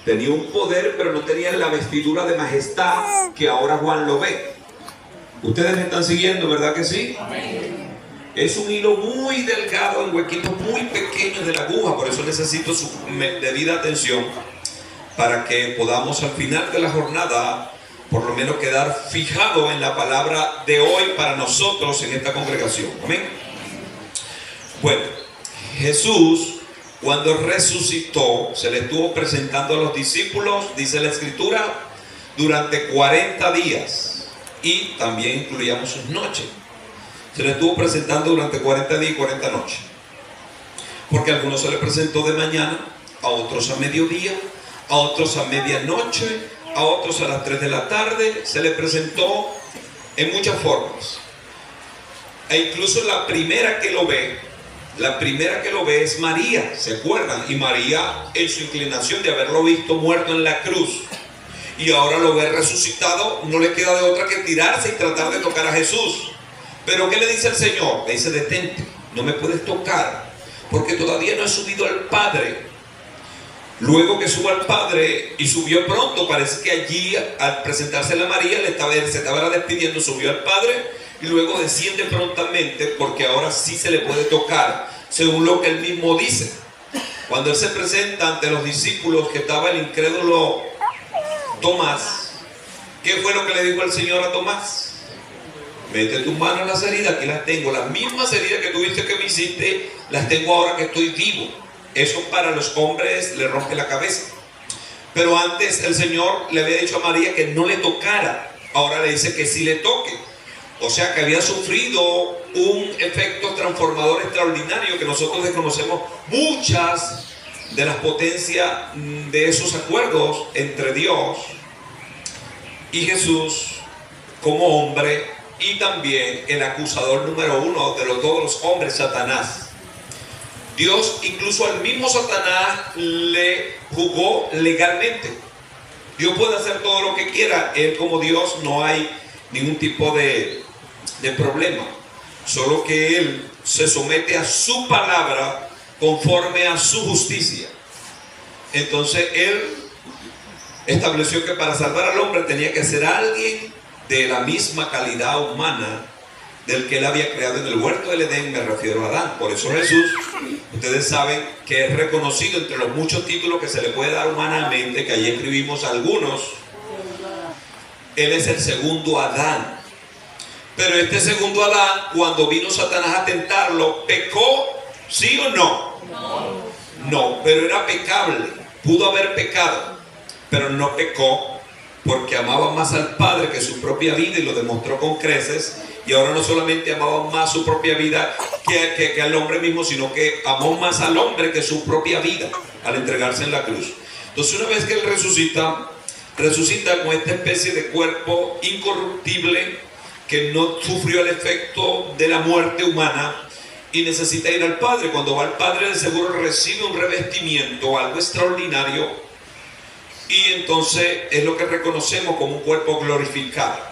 Tenía un poder, pero no tenía la vestidura de majestad que ahora Juan lo ve. Ustedes me están siguiendo, ¿verdad que sí? Amén. Es un hilo muy delgado en huequitos muy pequeños de la aguja, por eso necesito su debida atención para que podamos al final de la jornada por lo menos quedar fijado en la palabra de hoy para nosotros en esta congregación. Amén. Bueno, Jesús, cuando resucitó, se le estuvo presentando a los discípulos, dice la Escritura, durante 40 días y también incluíamos sus noches. Se le estuvo presentando durante 40 días y 40 noches. Porque a algunos se le presentó de mañana, a otros a mediodía, a otros a medianoche, a otros a las 3 de la tarde. Se le presentó en muchas formas. E incluso la primera que lo ve es María, ¿se acuerdan? Y María, en su inclinación de haberlo visto muerto en la cruz y ahora lo ve resucitado, no le queda de otra que tirarse y tratar de tocar a Jesús. Pero ¿qué le dice el Señor? Le dice: detente, no me puedes tocar porque todavía no he subido al Padre. Luego que subo al Padre, y subió pronto, parece que allí al presentarse a María se estaba despidiendo, subió al Padre y luego desciende prontamente, porque ahora sí se le puede tocar, según lo que él mismo dice. Cuando él se presenta ante los discípulos, que estaba el incrédulo Tomás, ¿qué fue lo que le dijo el Señor a Tomás? Mete tu mano en las heridas, aquí las tengo, las mismas heridas que tuviste que me hiciste, las tengo ahora que estoy vivo. Eso para los hombres le rompe la cabeza. Pero antes el Señor le había dicho a María que no le tocara. Ahora le dice que sí le toque. O sea que había sufrido un efecto transformador extraordinario que nosotros desconocemos muchas de las potencias de esos acuerdos entre Dios y Jesús como hombre, y también el acusador número uno de todos los hombres, Satanás. Dios incluso al mismo Satanás le jugó legalmente. Dios puede hacer todo lo que quiera. Él como Dios no hay ningún tipo de problema. Solo que Él se somete a su palabra conforme a su justicia. Entonces Él estableció que para salvar al hombre tenía que ser alguien de la misma calidad humana del que él había creado en el huerto del Edén, me refiero a Adán. Por eso Jesús, ustedes saben que es reconocido entre los muchos títulos que se le puede dar humanamente, que allí escribimos algunos. Él es el segundo Adán. Pero este segundo Adán, cuando vino Satanás a tentarlo, ¿pecó? ¿Sí o no? No, pero era pecable. Pudo haber pecado, pero no pecó porque amaba más al Padre que su propia vida, y lo demostró con creces. Y ahora no solamente amaba más su propia vida que al hombre mismo, sino que amó más al hombre que su propia vida al entregarse en la cruz. Entonces, una vez que él resucita con esta especie de cuerpo incorruptible que no sufrió el efecto de la muerte humana y necesita ir al Padre. Cuando va al Padre, de seguro recibe un revestimiento, algo extraordinario, y entonces es lo que reconocemos como un cuerpo glorificado.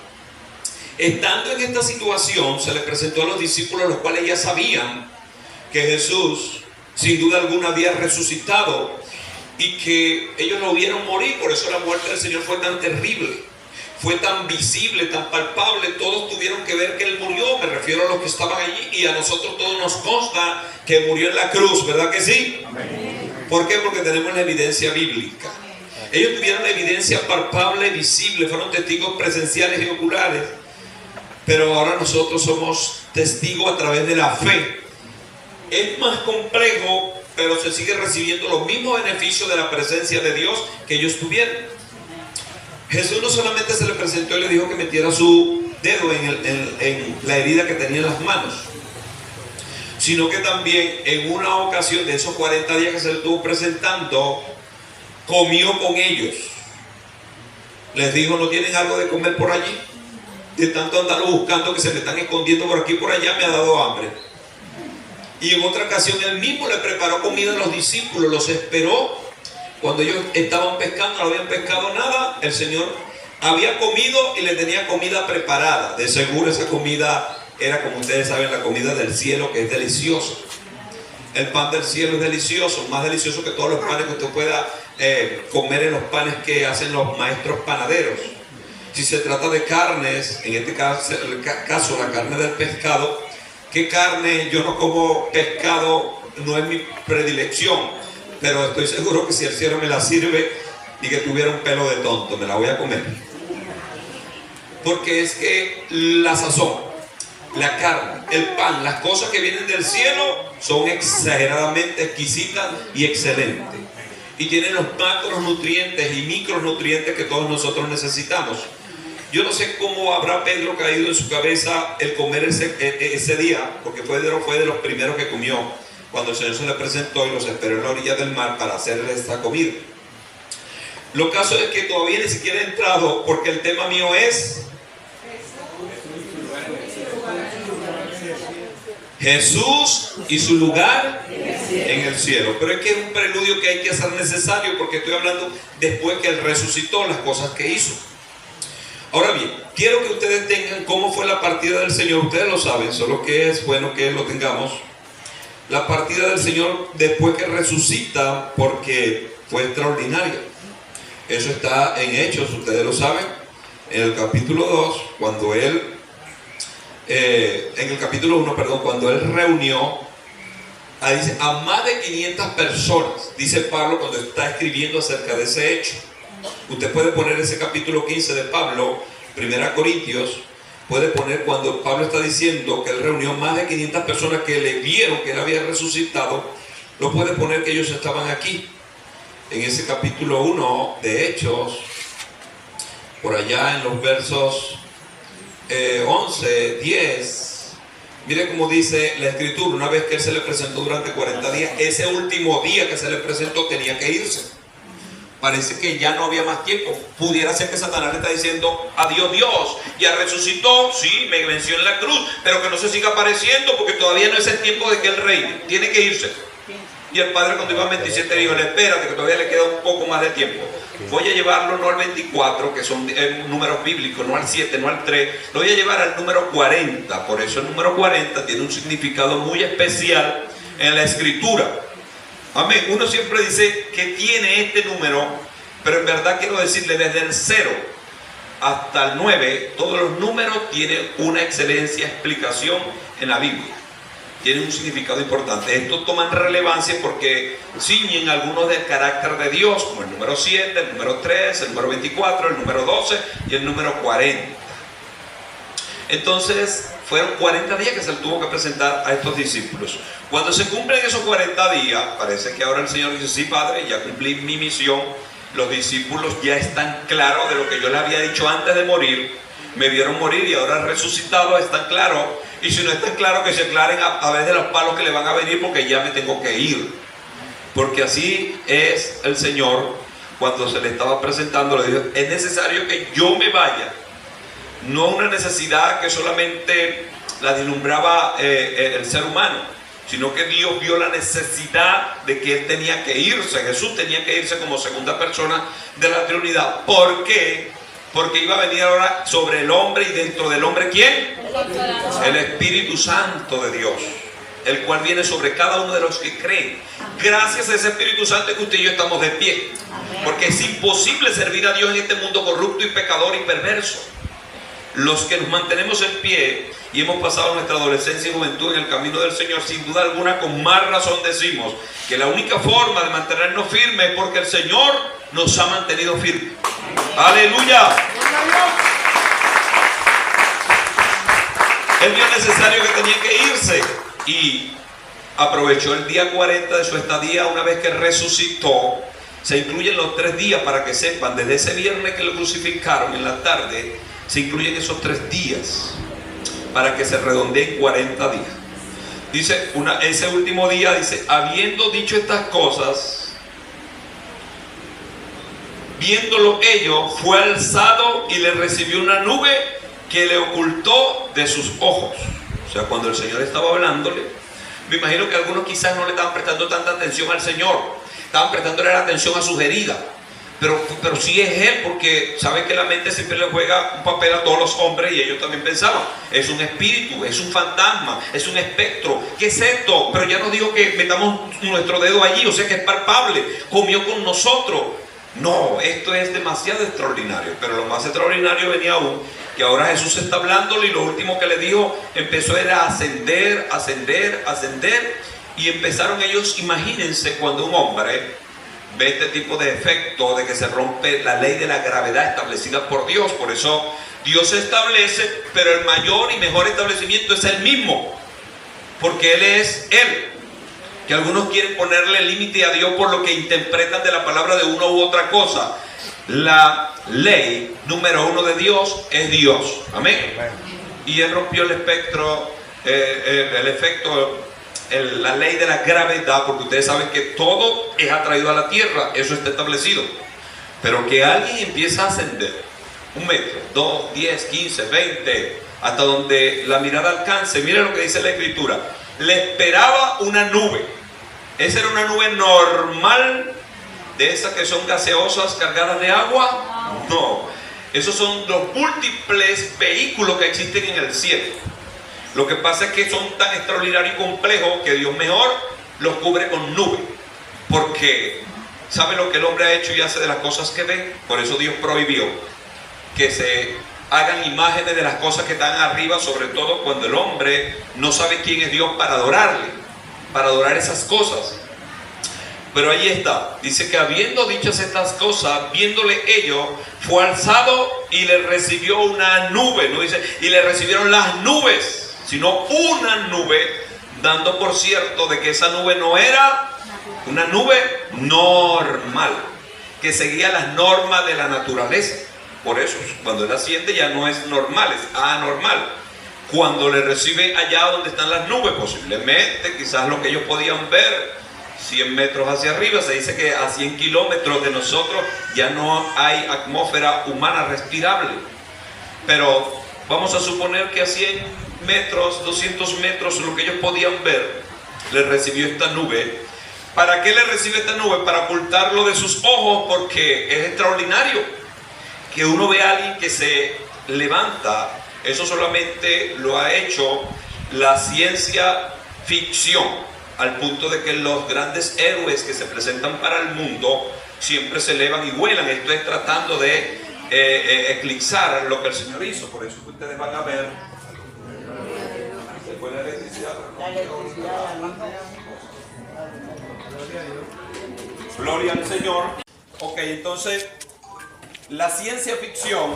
Estando en esta situación, se le presentó a los discípulos, los cuales ya sabían que Jesús sin duda alguna había resucitado y que ellos lo vieron morir. Por eso la muerte del Señor fue tan terrible, fue tan visible, tan palpable. Todos tuvieron que ver que Él murió, me refiero a los que estaban allí, y a nosotros todos nos consta que murió en la cruz, ¿verdad que sí? Amén. ¿Por qué? Porque tenemos la evidencia bíblica. Ellos tuvieron la evidencia palpable, visible, fueron testigos presenciales y oculares. Pero ahora nosotros somos testigos a través de la fe. Es más complejo, pero se sigue recibiendo los mismos beneficios de la presencia de Dios que ellos tuvieron. Jesús no solamente se le presentó y le dijo que metiera su dedo en la herida que tenía en las manos, sino que también en una ocasión de esos 40 días que se le estuvo presentando, comió con ellos. Les dijo: ¿no tienen algo de comer por allí? De tanto andarlo buscando, que se me están escondiendo por aquí y por allá, me ha dado hambre. Y en otra ocasión él mismo le preparó comida a los discípulos, los esperó. Cuando ellos estaban pescando, no habían pescado nada, el Señor había comido y le tenía comida preparada. De seguro esa comida era, como ustedes saben, la comida del cielo, que es deliciosa. El pan del cielo es delicioso, más delicioso que todos los panes que usted pueda comer en los panes que hacen los maestros panaderos. Si se trata de carnes, en este caso la carne del pescado, ¿qué carne? Yo no como pescado, no es mi predilección, pero estoy seguro que si el cielo me la sirve y que tuviera un pelo de tonto, me la voy a comer. Porque es que la sazón, la carne, el pan, las cosas que vienen del cielo son exageradamente exquisitas y excelentes. Y tienen los macronutrientes y micronutrientes que todos nosotros necesitamos. Yo no sé cómo habrá Pedro caído en su cabeza el comer ese día, porque fue de los primeros que comió cuando el Señor se le presentó y los esperó en la orilla del mar para hacerle esta comida. Lo caso es que todavía ni siquiera he entrado, porque el tema mío es Jesús y su lugar en el cielo. Pero es que es un preludio que hay que hacer necesario, porque estoy hablando después que Él resucitó, las cosas que hizo. Ahora bien, quiero que ustedes tengan cómo fue la partida del Señor. Ustedes lo saben, solo que es bueno que lo tengamos. La partida del Señor después que resucita, porque fue extraordinaria. Eso está en Hechos, ustedes lo saben, en el capítulo 2, cuando Él, en el capítulo 1, perdón, cuando Él reunió dice, a más de 500 personas, dice Pablo cuando está escribiendo acerca de ese hecho. Usted puede poner ese capítulo 15 de Pablo, 1 Corintios, puede poner cuando Pablo está diciendo que Él reunió más de 500 personas que le vieron que Él había resucitado, lo puede poner que ellos estaban aquí. En ese capítulo 1 de Hechos, por allá en los versos 11, 10, mire cómo dice la escritura, una vez que Él se le presentó durante 40 días, ese último día que se le presentó tenía que irse. Parece que ya no había más tiempo. Pudiera ser que Satanás le está diciendo adiós Dios, ya resucitó, sí, me venció en la cruz, pero que no se siga apareciendo porque todavía no es el tiempo de que Él reine, tiene que irse. Y el padre cuando iba al 27 dijo, espérate que todavía le queda un poco más de tiempo. Voy a llevarlo no al 24, que son números bíblicos, no al 7, no al 3, lo voy a llevar al número 40. Por eso el número 40 tiene un significado muy especial en la escritura. Amén. Uno siempre dice que tiene este número, pero en verdad quiero decirle desde el 0 hasta el 9, todos los números tienen una excelente explicación en la Biblia. Tienen un significado importante. Estos toman relevancia porque ciñen algunos del carácter de Dios, como el número 7, el número 3, el número 24, el número 12 y el número 40. Entonces, fueron 40 días que se le tuvo que presentar a estos discípulos. Cuando se cumplen esos 40 días, parece que ahora el Señor dice, sí, Padre, ya cumplí mi misión. Los discípulos ya están claros de lo que yo les había dicho antes de morir. Me vieron morir y ahora resucitado, están claros. Y si no están claros, que se aclaren a través de los palos que le van a venir, porque ya me tengo que ir. Porque así es el Señor. Cuando se le estaba presentando, le dijo, es necesario que yo me vaya. No una necesidad que solamente la deslumbraba el ser humano, sino que Dios vio la necesidad de que Él tenía que irse. Jesús tenía que irse como segunda persona de la Trinidad. ¿Por qué? Porque iba a venir ahora sobre el hombre, y dentro del hombre, ¿quién? El Espíritu Santo de Dios, el cual viene sobre cada uno de los que creen. Gracias a ese Espíritu Santo que usted y yo estamos de pie, porque es imposible servir a Dios en este mundo corrupto y pecador y perverso. Los que nos mantenemos en pie y hemos pasado nuestra adolescencia y juventud en el camino del Señor, sin duda alguna, con más razón decimos que la única forma de mantenernos firmes es porque el Señor nos ha mantenido firmes. ¡Aleluya! Él vio necesario que tenía que irse y aprovechó el día 40 de su estadía. Una vez que resucitó, se incluyen los 3 días, para que sepan, desde ese viernes que lo crucificaron en la tarde, se incluyen esos 3 días para que se redondeen 40 días. Dice, ese último día, dice, habiendo dicho estas cosas, viéndolo ellos, fue alzado y le recibió una nube que le ocultó de sus ojos. O sea, cuando el Señor estaba hablándole, me imagino que algunos quizás no le estaban prestando tanta atención al Señor, estaban prestándole la atención a sus heridas. Pero sí es Él, porque sabe que la mente siempre le juega un papel a todos los hombres, y ellos también pensaban, es un espíritu, es un fantasma, es un espectro, ¿qué es esto? Pero ya nos dijo que metamos nuestro dedo allí, o sea que es palpable, comió con nosotros, No, esto es demasiado extraordinario. Pero lo más extraordinario venía aún, que ahora Jesús está hablándole y lo último que le dijo, empezó era a ascender, ascender, ascender. Y empezaron ellos, imagínense cuando un hombre ve este tipo de efecto de que se rompe la ley de la gravedad establecida por Dios. Por eso Dios se establece, pero el mayor y mejor establecimiento es Él mismo, porque Él es Él. Que algunos quieren ponerle límite a Dios por lo que interpretan de la palabra de una u otra cosa. La ley número uno de Dios es Dios. Amén. Y Él rompió el espectro, el efecto, la ley de la gravedad, porque ustedes saben que todo es atraído a la tierra, eso está establecido. Pero que alguien empieza a ascender 1 metro, 2, 10, 15, 20, hasta donde la mirada alcance. Miren lo que dice la Escritura. Le esperaba una nube. Esa era una nube normal, de esas que son gaseosas cargadas de agua. No, esos son los múltiples vehículos que existen en el cielo. Lo que pasa es que son tan extraordinarios y complejos que Dios mejor los cubre con nube, porque sabe lo que el hombre ha hecho y hace de las cosas que ve. Por eso Dios prohibió que se hagan imágenes de las cosas que están arriba, sobre todo cuando el hombre no sabe quién es Dios para adorarle, para adorar esas cosas. Pero ahí está, dice que habiendo dichas estas cosas, viéndole ellos, fue alzado y le recibió una nube. No dice y le recibieron las nubes, sino una nube, dando por cierto de que esa nube no era una nube normal, que seguía las normas de la naturaleza. Por eso cuando él asciende ya no es normal, es anormal. Cuando le recibe allá donde están las nubes, posiblemente, quizás lo que ellos podían ver 100 metros hacia arriba, se dice que a 100 kilómetros de nosotros ya no hay atmósfera humana respirable. Pero vamos a suponer que a 100 metros, 200 metros, lo que ellos podían ver, le recibió esta nube. ¿Para qué le recibe esta nube? Para ocultarlo de sus ojos, porque es extraordinario que uno vea a alguien que se levanta. Eso solamente lo ha hecho la ciencia ficción, al punto de que los grandes héroes que se presentan para el mundo siempre se elevan y vuelan. Esto es tratando de eclipsar lo que el Señor hizo. Por eso que ustedes van a ver. ¿Se fue la electricidad? Gloria al Señor. Ok, entonces la ciencia ficción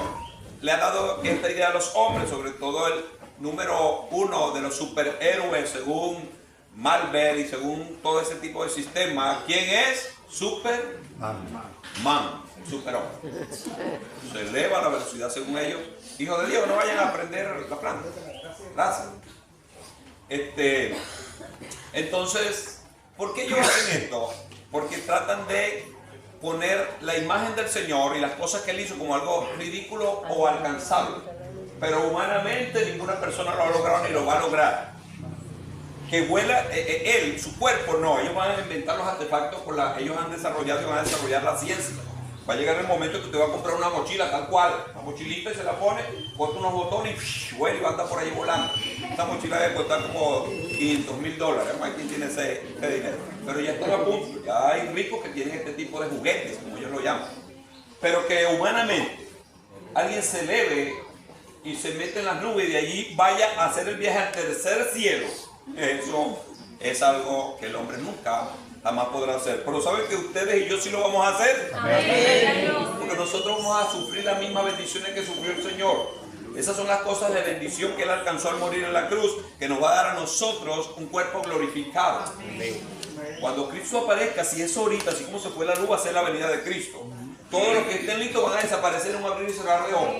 le ha dado esta idea a los hombres, sobre todo el número uno de los superhéroes según Marvel y según todo ese tipo de sistema. ¿Quién es? Superman, superhombre. Se eleva la velocidad según ellos. Hijo de Dios, no vayan a aprender la planta. Gracias. Entonces, ¿por qué ellos hacen esto? Porque tratan de poner la imagen del Señor y las cosas que Él hizo como algo ridículo o alcanzable. Pero humanamente ninguna persona lo ha logrado ni lo va a lograr. Que vuela Él, su cuerpo, no. Ellos van a inventar los artefactos, ellos han desarrollado y van a desarrollar la ciencia. Va a llegar el momento que usted va a comprar una mochila tal cual, una mochilita y se la pone, corta unos botones y vuela y va a estar por ahí volando. Esta mochila debe costar como $500,000. No hay quien tiene ese dinero. Pero ya están a punto, ya hay ricos que tienen este tipo de juguetes, como ellos lo llaman. Pero que humanamente alguien se eleve y se mete en las nubes y de allí vaya a hacer el viaje al tercer cielo, eso es algo que el hombre nunca jamás podrá hacer. Pero ¿saben que ustedes y yo sí lo vamos a hacer? Amén. Porque nosotros vamos a sufrir las mismas bendiciones que sufrió el Señor. Esas son las cosas de bendición que Él alcanzó al morir en la cruz, que nos va a dar a nosotros un cuerpo glorificado. Amén. Cuando Cristo aparezca, si es ahorita, así como se fue la luz, va a ser la venida de Cristo. Todos los que estén listos van a desaparecer en un abrir y cerrar de ojos.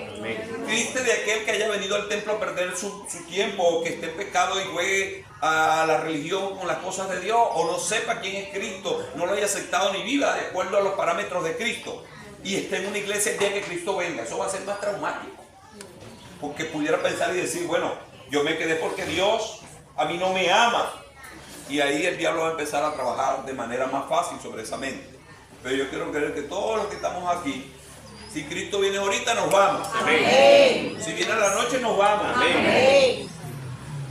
Triste de aquel que haya venido al templo a perder su tiempo, o que esté en pecado y juegue a la religión con las cosas de Dios, o no sepa quién es Cristo, no lo haya aceptado ni viva de acuerdo a los parámetros de Cristo, y esté en una iglesia el día que Cristo venga. Eso va a ser más traumático, porque pudiera pensar y decir, bueno, yo me quedé porque Dios a mí no me ama, y ahí el diablo va a empezar a trabajar de manera más fácil sobre esa mente. Pero yo quiero creer que todos los que estamos aquí, si Cristo viene ahorita, nos vamos. Amén. Si viene a la noche, nos vamos. Amén.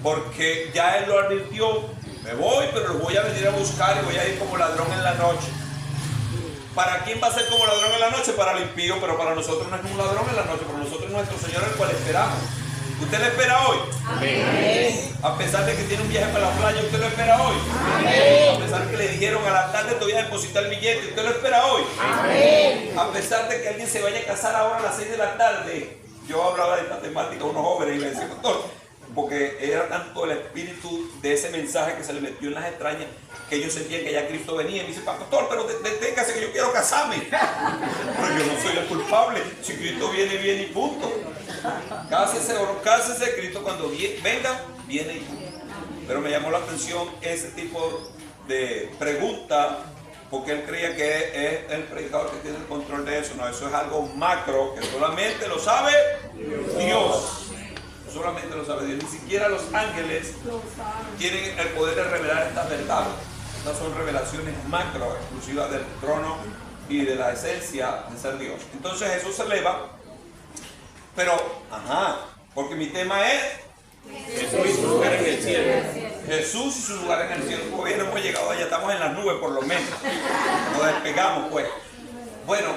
Porque ya Él lo advirtió. Me voy, pero los voy a venir a buscar y voy a ir como ladrón en la noche. ¿Para quién va a ser como ladrón en la noche? Para el impío, pero para nosotros no es como un ladrón en la noche, para nosotros es nuestro Señor el cual esperamos. ¿Usted le espera hoy? Amén. A pesar de que tiene un viaje para la playa, ¿usted lo espera hoy? Amén. A pesar de que le dijeron a la tarde te voy a depositar el billete, ¿usted lo espera hoy? Amén. A pesar de que alguien se vaya a casar ahora a las 6 de la tarde, yo hablaba de esta temática a unos jóvenes y le decía, doctor, porque era tanto el espíritu de ese mensaje que se le metió en las extrañas que ellos sentían que ya Cristo venía. Y me dice, pastor, pero deténgase que yo quiero casarme. Pero yo no soy el culpable. Si Cristo viene, viene y punto. Cásese o no cásese, Cristo cuando venga, viene y punto. Pero me llamó la atención ese tipo de pregunta, porque él creía que es el predicador que tiene el control de eso. No, eso es algo macro que solamente lo sabe Dios. Solamente lo sabe Dios. Ni siquiera los ángeles tienen el poder de revelar estas verdades. Estas son revelaciones macro, exclusivas del trono y de la esencia de ser Dios. Entonces Jesús se eleva, pero, porque mi tema es Jesús y su lugar en el cielo. Jesús y su lugar en el cielo. Todavía no hemos llegado allá, estamos en las nubes por lo menos. Nos despegamos pues. Bueno,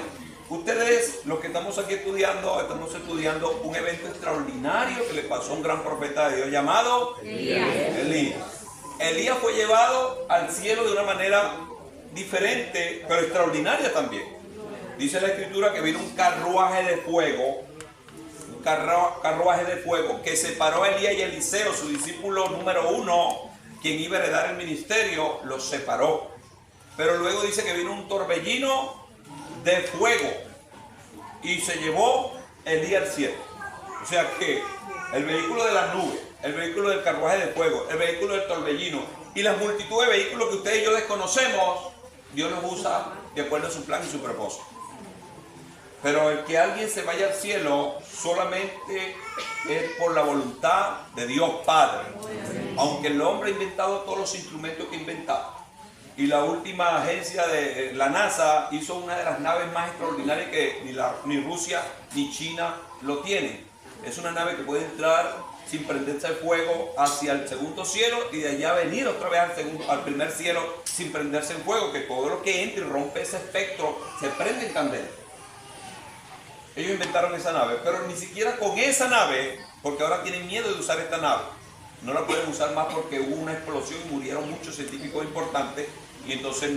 ustedes, los que estamos aquí estudiando un evento extraordinario que le pasó a un gran profeta de Dios llamado Elías. Elías fue llevado al cielo de una manera diferente, pero extraordinaria también. Dice la escritura que vino un carruaje de fuego, que separó a Elías y Eliseo, su discípulo número 1, quien iba a heredar el ministerio, los separó. Pero luego dice que vino un torbellino de fuego y se llevó Elías al cielo. O sea que el vehículo de las nubes, el vehículo del carruaje de fuego, el vehículo del torbellino y las multitud de vehículos que ustedes y yo desconocemos, Dios los usa de acuerdo a su plan y su propósito. Pero el que alguien se vaya al cielo solamente es por la voluntad de Dios Padre. Aunque el hombre ha inventado todos los instrumentos que ha inventado. Y la última agencia de la NASA hizo una de las naves más extraordinarias que ni Rusia ni China lo tienen. Es una nave que puede entrar sin prenderse el fuego hacia el segundo cielo y de allá venir otra vez al primer cielo sin prenderse en fuego, que todo lo que entre y rompe ese espectro se prende en candela. Ellos inventaron esa nave, pero ni siquiera con esa nave, porque ahora tienen miedo de usar esta nave. No la pueden usar más porque hubo una explosión y murieron muchos científicos importantes y entonces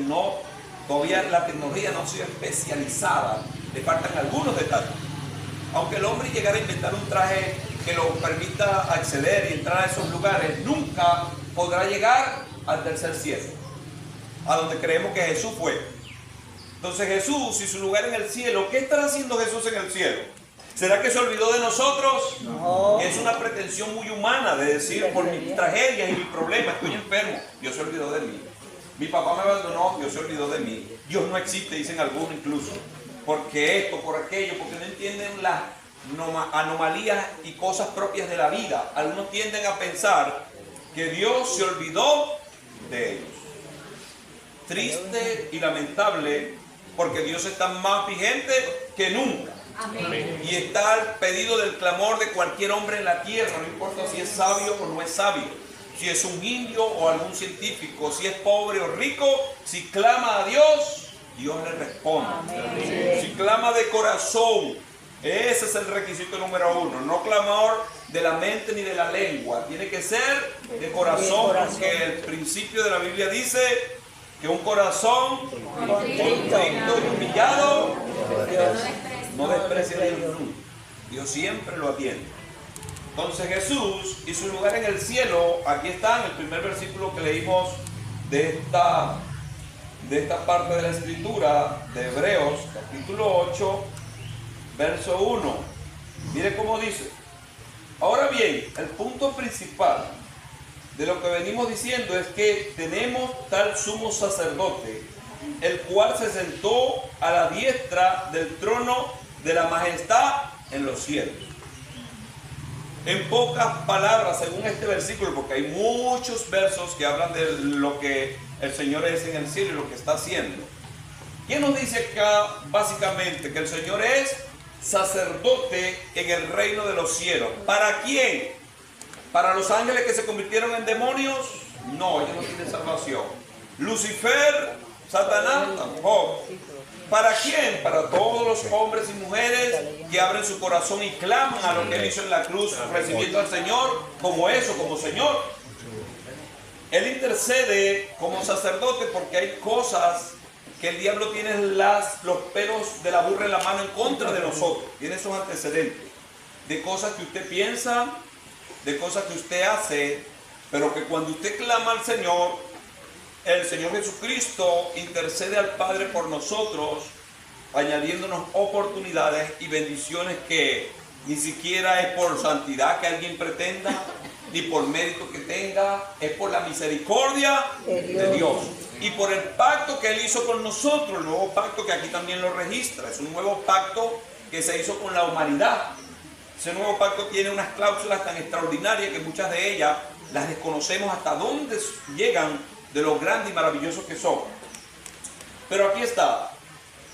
todavía la tecnología no ha sido especializada, le faltan algunos detalles. Aunque el hombre llegara a inventar un traje que lo permita acceder y entrar a esos lugares, nunca podrá llegar al tercer cielo, a donde creemos que Jesús fue. Entonces Jesús y su lugar en el cielo, ¿qué estará haciendo Jesús en el cielo? ¿Será que se olvidó de nosotros? No. Es una pretensión muy humana de decir, por mis tragedias y mis problemas estoy enfermo, Dios se olvidó de mí. Mi papá me abandonó, Dios se olvidó de mí. Dios no existe, dicen algunos incluso. Porque esto, por aquello, porque no entienden las anomalías y cosas propias de la vida. Algunos tienden a pensar que Dios se olvidó de ellos. Triste y lamentable, porque Dios está más vigente que nunca. Amén. Y está al pedido del clamor de cualquier hombre en la tierra, no importa si es sabio o no es sabio, si es un indio o algún científico, si es pobre o rico, si clama a Dios, Dios le responde. Amén. Si clama de corazón, ese es el requisito número 1. No clamor de la mente ni de la lengua, tiene que ser de corazón, porque el principio de la Biblia dice que un corazón contrito y humillado no desprecia a Dios nunca. Dios siempre lo atiende. Entonces Jesús y su lugar en el cielo, aquí está en el primer versículo que leímos de esta parte de la escritura de Hebreos, capítulo 8, verso 1. Mire cómo dice. Ahora bien, el punto principal de lo que venimos diciendo es que tenemos tal sumo sacerdote, el cual se sentó a la diestra del trono de la majestad en los cielos. En pocas palabras, según este versículo, porque hay muchos versos que hablan de lo que el Señor es en el cielo y lo que está haciendo. ¿Quién nos dice acá básicamente que el Señor es sacerdote en el reino de los cielos? ¿Para quién? ¿Para los ángeles que se convirtieron en demonios? No, ellos no tienen salvación. ¿Lucifer? ¿Satanás? Tampoco. ¿Para quién? Para todos los hombres y mujeres que abren su corazón y claman a lo que Él hizo en la cruz, recibiendo al Señor como eso, como Señor. Él intercede como sacerdote porque hay cosas que el diablo tiene los pelos de la burra en la mano en contra de nosotros. Tiene esos antecedentes de cosas que usted piensa, de cosas que usted hace, pero que cuando usted clama al Señor, el Señor Jesucristo intercede al Padre por nosotros, añadiéndonos oportunidades y bendiciones que ni siquiera es por santidad que alguien pretenda, ni por mérito que tenga, es por la misericordia de Dios. Y por el pacto que Él hizo con nosotros, el nuevo pacto que aquí también lo registra, es un nuevo pacto que se hizo con la humanidad. Ese nuevo pacto tiene unas cláusulas tan extraordinarias que muchas de ellas las desconocemos hasta dónde llegan de lo grande y maravilloso que son. Pero aquí está.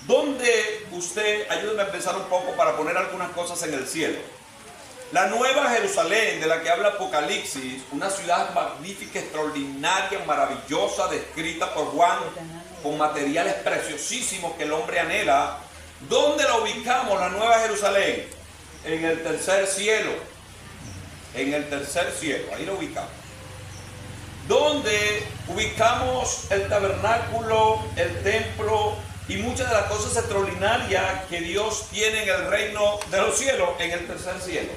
¿Dónde usted, ayúdeme a empezar un poco para poner algunas cosas en el cielo? La nueva Jerusalén de la que habla Apocalipsis, una ciudad magnífica, extraordinaria, maravillosa, descrita por Juan, con materiales preciosísimos que el hombre anhela. ¿Dónde la ubicamos, la nueva Jerusalén? En el tercer cielo. En el tercer cielo, ahí lo ubicamos. Donde ubicamos el tabernáculo, el templo y muchas de las cosas extraordinarias que Dios tiene en el reino de los cielos, en el tercer cielo.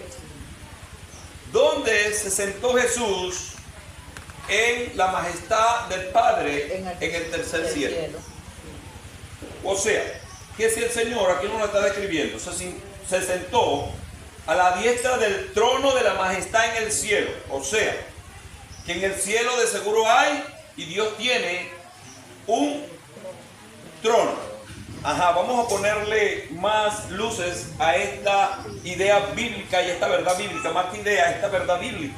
Donde se sentó Jesús en la majestad del Padre en el tercer cielo. O sea, que si el Señor, aquí no lo está describiendo, se sentó a la diestra del trono de la majestad en el cielo. O sea, que en el cielo de seguro hay y Dios tiene un trono. Ajá, vamos a ponerle más luces a esta idea bíblica y esta verdad bíblica, más que idea, esta verdad bíblica.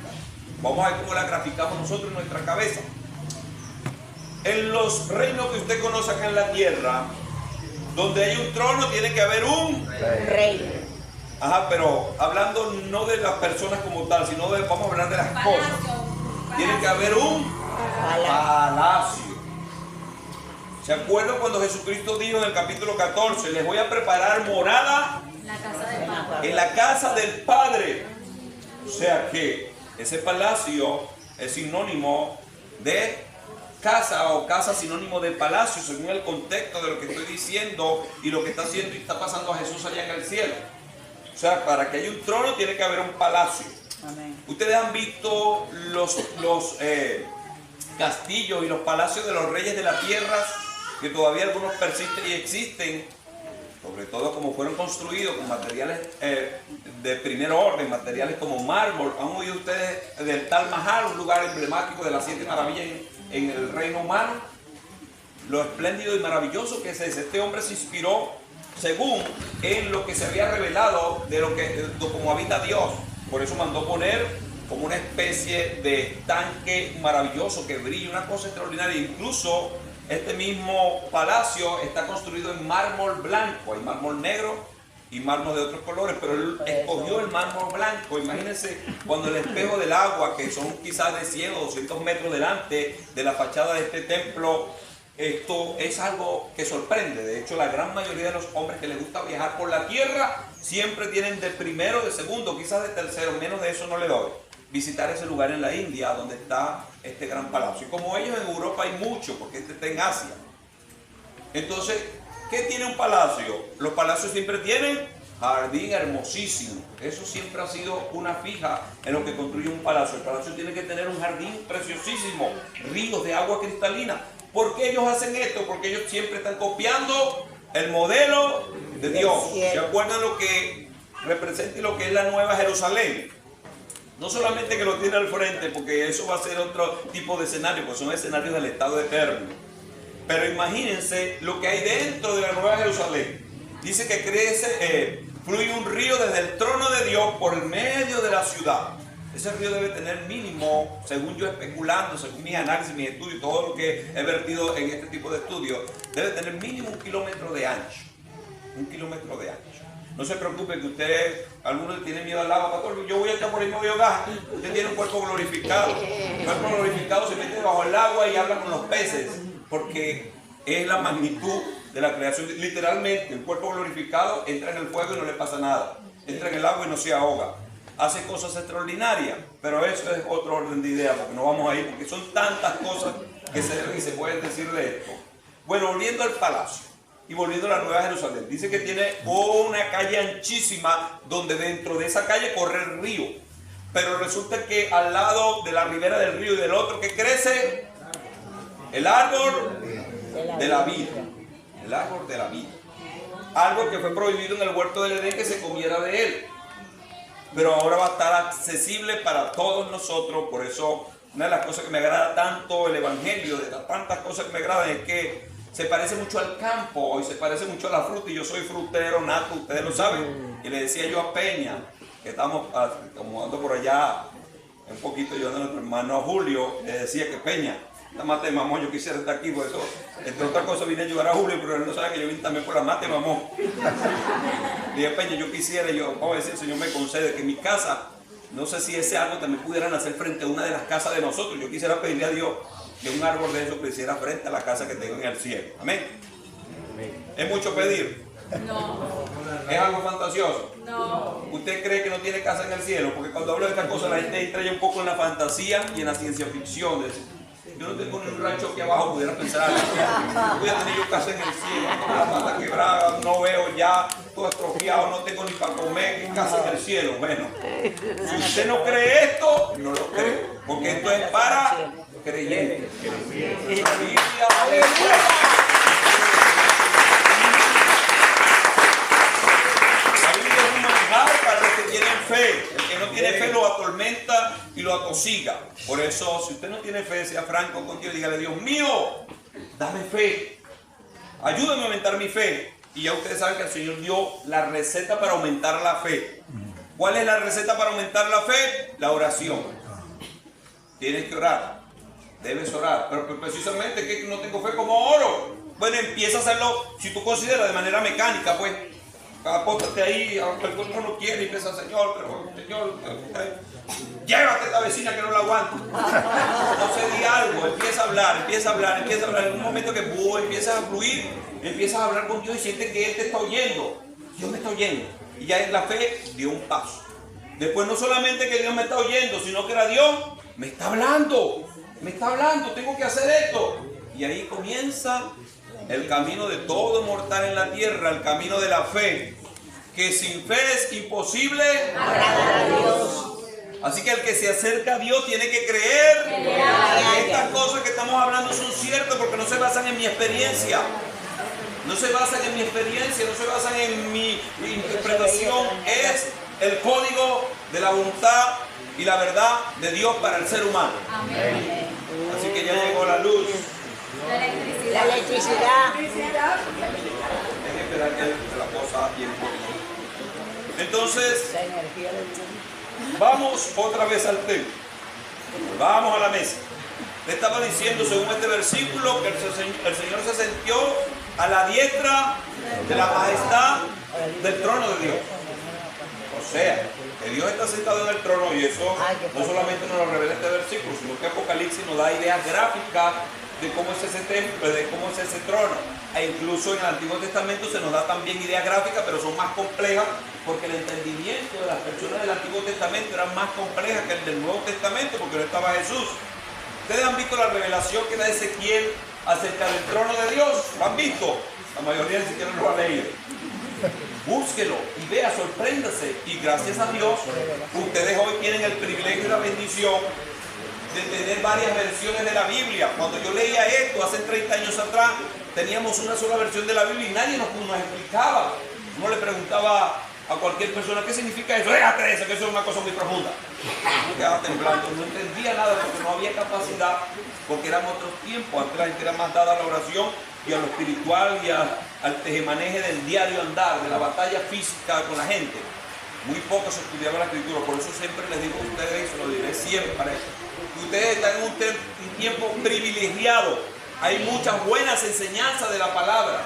Vamos a ver cómo la graficamos nosotros en nuestra cabeza. En los reinos que usted conoce acá en la tierra, donde hay un trono tiene que haber un rey. Ajá, pero hablando no de las personas como tal, sino vamos a hablar de las cosas. Tiene que haber un palacio. ¿Se acuerdan cuando Jesucristo dijo en el capítulo 14, les voy a preparar morada en la casa del Padre? O sea que ese palacio es sinónimo de casa, o casa sinónimo de palacio, según el contexto de lo que estoy diciendo y lo que está haciendo y está pasando a Jesús allá en el cielo. O sea, para que haya un trono tiene que haber un palacio. Amén. Ustedes han visto los castillos y los palacios de los reyes de la tierra, que todavía algunos persisten y existen, sobre todo como fueron construidos con materiales de primer orden, materiales como mármol. ¿Han oído ustedes del Taj Mahal, un lugar emblemático de las 7 maravillas en el reino humano? Lo espléndido y maravilloso que es ese. Este hombre se inspiró según en lo que se había revelado de como habita Dios. Por eso mandó poner como una especie de tanque maravilloso que brilla, una cosa extraordinaria. Incluso este mismo palacio está construido en mármol blanco. Hay mármol negro y mármol de otros colores, pero él escogió el mármol blanco. Imagínense cuando el espejo del agua, que son quizás de 100 o 200 metros delante de la fachada de este templo, esto es algo que sorprende. De hecho, la gran mayoría de los hombres que les gusta viajar por la tierra siempre tienen de primero, de segundo, quizás de tercero, menos de eso no le doy, visitar ese lugar en la India donde está este gran palacio. Y como ellos en Europa hay mucho, porque este está en Asia. Entonces, ¿qué tiene un palacio? Los palacios siempre tienen jardín hermosísimo. Eso siempre ha sido una fija en lo que construye un palacio. El palacio tiene que tener un jardín preciosísimo, ríos de agua cristalina. ¿Por qué ellos hacen esto? Porque ellos siempre están copiando el modelo de Dios. ¿Se acuerdan lo que representa y lo que es la nueva Jerusalén? No solamente que lo tiene al frente, porque eso va a ser otro tipo de escenario, pues son escenarios del estado eterno. Pero imagínense lo que hay dentro de la nueva Jerusalén. Dice que fluye un río desde el trono de Dios por el medio de la ciudad. Ese río debe tener mínimo, según yo especulando, según mis análisis, mis estudios, todo lo que he vertido en este tipo de estudios, debe tener mínimo 1 kilómetro de ancho. 1 kilómetro de ancho. No se preocupe que usted, algunos tienen miedo al agua, pastor, yo voy a estar por ahí, me voy a ahogar. Usted tiene un cuerpo glorificado. Un cuerpo glorificado se mete bajo el agua y habla con los peces, porque es la magnitud de la creación. Literalmente, el cuerpo glorificado entra en el fuego y no le pasa nada. Entra en el agua y no se ahoga. Hace cosas extraordinarias, pero eso es otro orden de idea, porque no vamos a ir, porque son tantas cosas que se pueden decir de esto. Bueno, volviendo al palacio y volviendo a la Nueva Jerusalén, dice que tiene una calle anchísima, donde dentro de esa calle corre el río. Pero resulta que al lado de la ribera del río y del otro, ¿qué crece? El árbol de la vida. El árbol de la vida. Árbol que fue prohibido en el huerto del Edén que se comiera de él. Pero ahora va a estar accesible para todos nosotros. Por eso, una de las cosas que me agrada tanto el Evangelio, de las tantas cosas que me agradan, es que se parece mucho al campo y se parece mucho a la fruta. Y yo soy frutero nato, ustedes lo saben. Y le decía yo a Peña, que estamos acomodando por allá un poquito, yo a nuestro hermano Julio, le decía que Peña, la mate de mamón, yo quisiera estar aquí, por eso, entre otras cosas, vine a ayudar a Julio, pero él no sabe que yo vine también por la mate de mamón. Le dije, Peña, yo quisiera, vamos a ver si el Señor me concede que en mi casa, no sé si ese árbol también pudiera nacer frente a una de las casas de nosotros. Yo quisiera pedirle a Dios que un árbol de eso creciera frente a la casa que tengo en el cielo. Amén. ¿Es mucho pedir? No. ¿Es algo fantasioso? No. ¿Usted cree que no tiene casa en el cielo? Porque cuando hablo de estas cosas la gente entra ya un poco en la fantasía y en la ciencia ficción. De decir, yo no tengo ni un rancho aquí abajo, pudiera pensar, voy a tener yo casa en el cielo, con la pata quebrada, no veo ya, todo estropeado, no tengo ni para comer, ¿qué casa en el cielo? Bueno, si usted no cree esto, no lo cree, porque esto es para creyentes. La Biblia es un manjar para los que tienen fe. El que no tiene fe lo atormenta y lo atosiga. Por eso, si usted no tiene fe, sea franco con Dios, dígale, Dios mío, dame fe, ayúdame a aumentar mi fe. Y ya ustedes saben que el Señor dio la receta para aumentar la fe. ¿Cuál es la receta para aumentar la fe? La oración. Tienes que orar, debes orar, pero precisamente que no tengo fe, como oro. Bueno, empieza a hacerlo, si tú consideras de manera mecánica, pues apóstate ahí, aunque el cuerpo no quiere, y piensa, Señor, pero Señor, llévate a esta vecina que no la aguanto. Entonces di algo, empieza a hablar. En un momento que empiezas a fluir, empiezas a hablar con Dios y sientes que Él te está oyendo. Dios me está oyendo. Y ya en la fe dio un paso. Después no solamente que Dios me está oyendo, sino que era Dios, me está hablando, tengo que hacer esto. Y ahí comienza el camino de todo mortal en la tierra, el camino de la fe, que sin fe es imposible agradar a Dios. Así que el que se acerca a Dios tiene que creer que estas cosas que estamos hablando son ciertas, porque no se basan en mi experiencia. No se basan en mi experiencia, no se basan en mi interpretación. Es el código de la voluntad y la verdad de Dios para el ser humano. Amén. Así que ya llegó la luz. La electricidad. Hay que esperar que la cosa llegue un poquito. Entonces, vamos otra vez al tema. Vamos a la mesa. Le estaba diciendo, según este versículo, que el Señor se sentó a la diestra de la majestad del trono de Dios. O sea, que Dios está sentado en el trono, y eso no solamente nos lo revela este versículo, sino que Apocalipsis nos da ideas gráficas de cómo es ese templo, de cómo es ese trono. E incluso en el Antiguo Testamento se nos da también ideas gráficas, pero son más complejas, porque el entendimiento de las personas del Antiguo Testamento eran más complejas que el del Nuevo Testamento, porque no estaba Jesús. Ustedes han visto la revelación que da Ezequiel acerca del trono de Dios. ¿Lo han visto? La mayoría ni siquiera lo ha leído. Búsquelo y vea, sorpréndase. Y gracias a Dios, ustedes hoy tienen el privilegio y la bendición de tener varias versiones de la Biblia. Cuando yo leía esto hace 30 años atrás, teníamos una sola versión de la Biblia y nadie nos explicaba. Uno le preguntaba a cualquier persona, ¿qué significa eso? Déjate de eso, que eso es una cosa muy profunda. Yo quedaba temblando, no entendía nada porque no había capacidad, porque eran otros tiempos. Antes la gente era más dada a la oración y a lo espiritual y al tejemaneje del diario andar, de la batalla física con la gente. Muy poco se estudiaba la escritura, por eso siempre les digo a ustedes, y se lo diré siempre para eso. Ustedes están en un tiempo privilegiado. Hay muchas buenas enseñanzas de la palabra.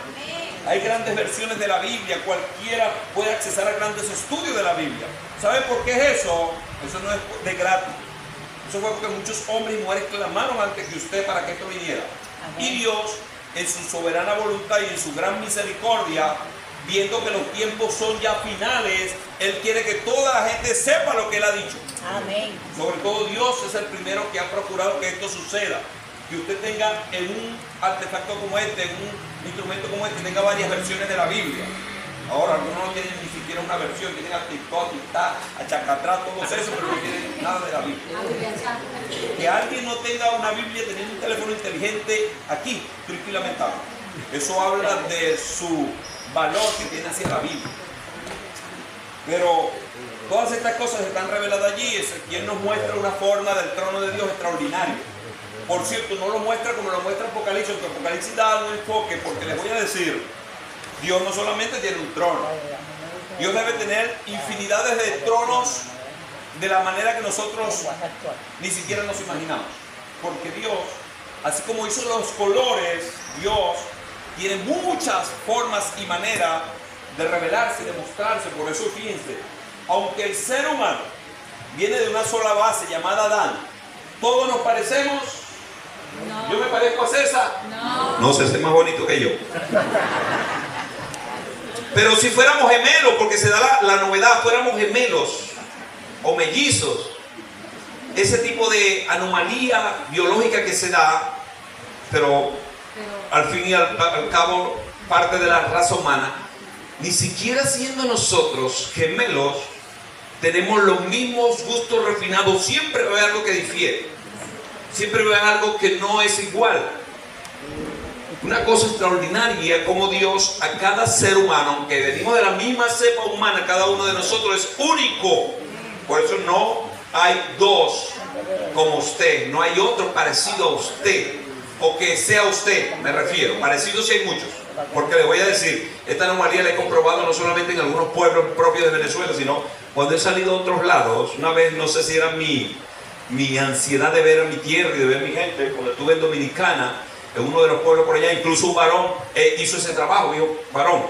Hay grandes versiones de la Biblia. Cualquiera puede accesar a grandes estudios de la Biblia. ¿Sabe por qué es eso? Eso no es de gratis. Eso fue porque muchos hombres y mujeres clamaron antes que usted para que esto viniera. Y Dios en su soberana voluntad y en su gran misericordia, viendo que los tiempos son ya finales, Él quiere que toda la gente sepa lo que Él ha dicho. Amén. Sobre todo Dios es el primero que ha procurado que esto suceda. Que usted tenga en un artefacto como este, en un instrumento como este, tenga varias versiones de la Biblia. Ahora, algunos no tienen ni siquiera una versión, tienen a TikTok, a Chacatrá, todos esos, pero no tienen nada de la Biblia. Que alguien no tenga una Biblia teniendo un teléfono inteligente aquí, triste y lamentable. Eso habla de su valor que tiene hacia la Biblia. Pero todas estas cosas están reveladas allí. Ezequiel nos muestra una forma del trono de Dios extraordinario. Por cierto, no lo muestra como lo muestra Apocalipsis, porque Apocalipsis da un enfoque, porque les voy a decir, Dios no solamente tiene un trono, Dios debe tener infinidades de tronos de la manera que nosotros ni siquiera nos imaginamos. Porque Dios, así como hizo los colores, Dios tiene muchas formas y maneras de revelarse, de mostrarse. Por eso fíjense, aunque el ser humano viene de una sola base llamada Adán, todos nos parecemos. No. ¿Yo me parezco a César? No. No, César es más bonito que yo. Pero si fuéramos gemelos, porque se da la novedad, fuéramos gemelos o mellizos, ese tipo de anomalía biológica que se da, pero al fin y al cabo parte de la raza humana, ni siquiera siendo nosotros gemelos, tenemos los mismos gustos refinados. Siempre va a haber algo que difiere, siempre va a haber algo que no es igual. Una cosa extraordinaria como Dios a cada ser humano, aunque venimos de la misma cepa humana, cada uno de nosotros es único. Por eso no hay dos como usted, no hay otro parecido a usted, o que sea usted, me refiero. Parecidos sí hay muchos, porque le voy a decir, esta anomalía la he comprobado no solamente en algunos pueblos propios de Venezuela, sino cuando he salido a otros lados. Una vez, no sé si era mi ansiedad de ver a mi tierra y de ver a mi gente, cuando estuve en Dominicana, en uno de los pueblos por allá, incluso un varón hizo ese trabajo. Dijo: varón,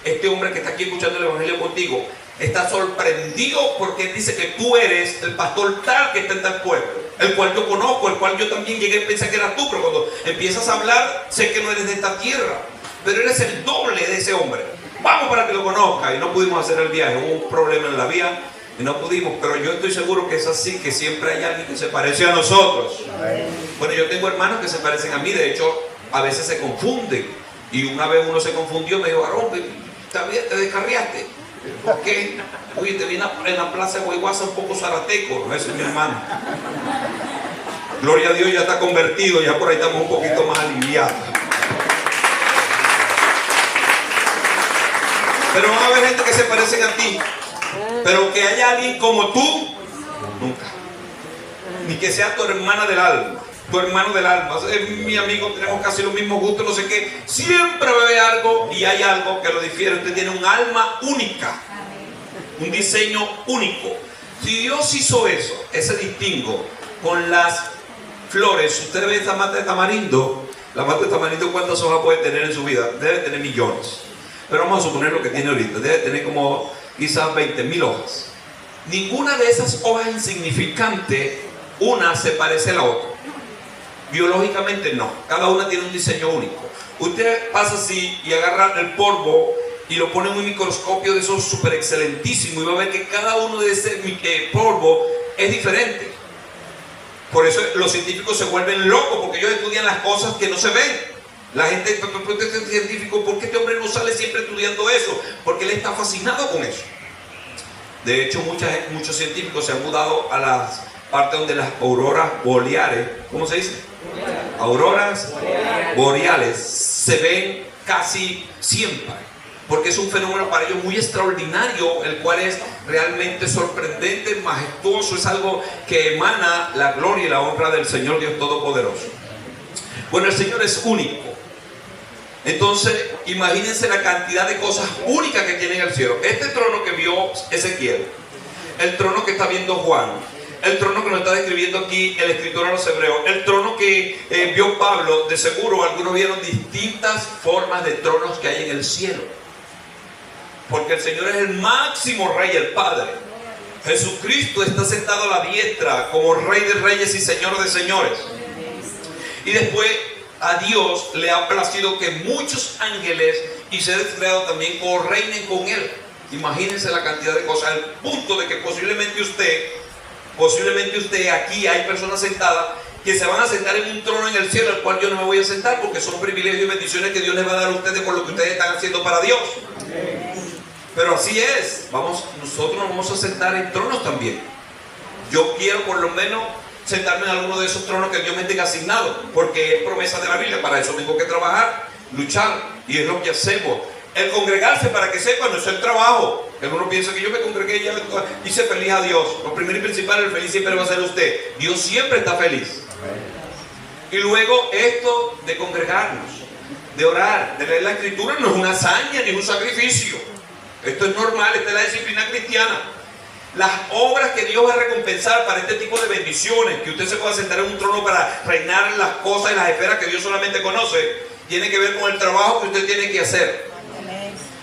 este hombre que está aquí escuchando el evangelio contigo está sorprendido porque él dice que tú eres el pastor tal que está en tal pueblo, el cual yo conozco, el cual yo también llegué a pensar que eras tú, pero cuando empiezas a hablar sé que no eres de esta tierra, pero eres el doble de ese hombre. Vamos para que lo conozca. Y no pudimos hacer el viaje, hubo un problema en la vía y no pudimos, pero yo estoy seguro que es así, que siempre hay alguien que se parece a nosotros. Bueno, yo tengo hermanos que se parecen a mí, de hecho a veces se confunden, y una vez uno se confundió, me dijo: varón, te descarriaste. ¿Por qué? Oye, te vi en la plaza de Guayguasa un poco zarateco. Ese es mi hermano. Gloria a Dios, ya está convertido, ya por ahí estamos un poquito más aliviados. Pero va a haber gente que se parecen a ti, pero que haya alguien como tú, nunca. Ni que sea tu hermana del alma, tu hermano del alma, es mi amigo, tenemos casi los mismos gustos, no sé qué. Siempre va a haber algo, y hay algo que lo difiere. Usted tiene un alma única, un diseño único. Si Dios hizo eso, ese distingo con las flores, usted ve esta mata de tamarindo. La mata de tamarindo, ¿cuántas hojas puede tener en su vida? Debe tener millones, pero vamos a suponer lo que tiene ahorita. Debe tener como quizás 20.000 hojas. Ninguna de esas hojas insignificantes, una se parece a la otra. Biológicamente no, cada una tiene un diseño único. Usted pasa así y agarra el polvo y lo pone en un microscopio de esos súper excelentísimos, y va a ver que cada uno de ese polvo es diferente. Por eso los científicos se vuelven locos, porque ellos estudian las cosas que no se ven. La gente, este científico, ¿por qué este hombre no sale siempre estudiando eso? Porque él está fascinado con eso. De hecho, muchos científicos se han mudado a las partes donde las auroras boreales, ¿cómo se dice? Auroras boreales se ven casi siempre, porque es un fenómeno para ellos muy extraordinario, el cual es realmente sorprendente, majestuoso, es algo que emana la gloria y la honra del Señor Dios Todopoderoso. Bueno, el Señor es único. Entonces, imagínense la cantidad de cosas únicas que tiene en el cielo. Este trono que vio Ezequiel, el trono que está viendo Juan, el trono que nos está describiendo aquí el escritor a los hebreos, el trono que vio Pablo, de seguro algunos vieron distintas formas de tronos que hay en el cielo. Porque el Señor es el máximo rey, el Padre. Jesucristo está sentado a la diestra como Rey de reyes y Señor de señores. Y después a Dios le ha placido que muchos ángeles y seres creados también reinen con Él. Imagínense la cantidad de cosas, al punto de que posiblemente usted aquí hay personas sentadas que se van a sentar en un trono en el cielo, al cual yo no me voy a sentar, porque son privilegios y bendiciones que Dios les va a dar a ustedes por lo que ustedes están haciendo para Dios. Pero así es, nosotros nos vamos a sentar en tronos también. Yo quiero por lo menos sentarme en alguno de esos tronos que Dios me tenga asignado, porque es promesa de la Biblia. Para eso tengo que trabajar, luchar, y es lo que hacemos. El congregarse, para que sepan, no es el trabajo. Algunos piensan que yo me congregué y ya hice feliz a Dios. Lo primero y principal, el feliz siempre va a ser usted. Dios siempre está feliz. Y luego esto de congregarnos, de orar, de leer la escritura, no es una hazaña ni un sacrificio. Esto es normal, esta es la disciplina cristiana. Las obras que Dios va a recompensar para este tipo de bendiciones, que usted se pueda sentar en un trono para reinar las cosas y las esferas que Dios solamente conoce, tiene que ver con el trabajo que usted tiene que hacer.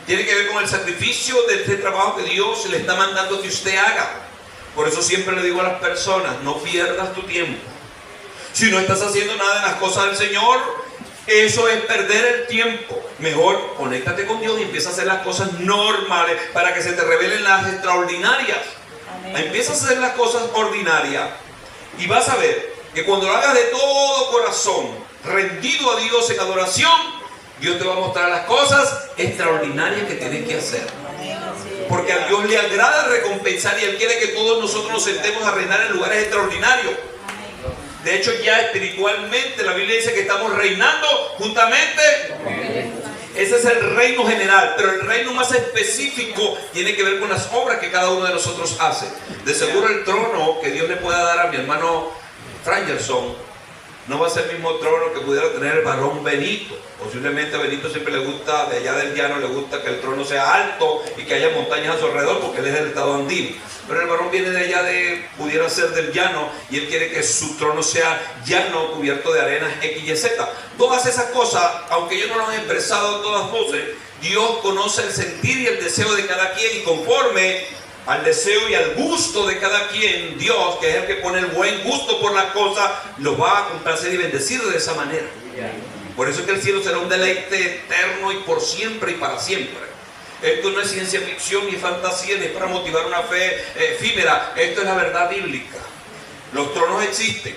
Tiene que ver con el sacrificio de este trabajo que Dios le está mandando que usted haga. Por eso siempre le digo a las personas, no pierdas tu tiempo. Si no estás haciendo nada en las cosas del Señor, eso es perder el tiempo. Mejor conéctate con Dios y empieza a hacer las cosas normales para que se te revelen las extraordinarias. Empieza a hacer las cosas ordinarias y vas a ver que cuando lo hagas de todo corazón, rendido a Dios en adoración, Dios te va a mostrar las cosas extraordinarias que tienes que hacer. Porque a Dios le agrada recompensar y Él quiere que todos nosotros nos sentemos a reinar en lugares extraordinarios. De hecho, ya espiritualmente la Biblia dice que estamos reinando juntamente. Ese es el reino general, pero el reino más específico tiene que ver con las obras que cada uno de nosotros hace. De seguro el trono que Dios le pueda dar a mi hermano Frangerson no va a ser el mismo trono que pudiera tener el varón Benito. Posiblemente a Benito siempre le gusta, de allá del llano, le gusta que el trono sea alto y que haya montañas a su alrededor, porque él es del estado andino. Pero el varón viene de allá, pudiera ser del llano, y él quiere que su trono sea llano, cubierto de arenas X y Z. Todas esas cosas, aunque ellos no lo han expresado en todas voces, Dios conoce el sentir y el deseo de cada quien, y conforme al deseo y al gusto de cada quien, Dios, que es el que pone el buen gusto por las cosas, los va a complacer y bendecir de esa manera. Por eso es que el cielo será un deleite eterno y por siempre y para siempre. Esto no es ciencia ficción ni fantasía, ni es para motivar una fe efímera. Esto es la verdad bíblica. Los tronos existen,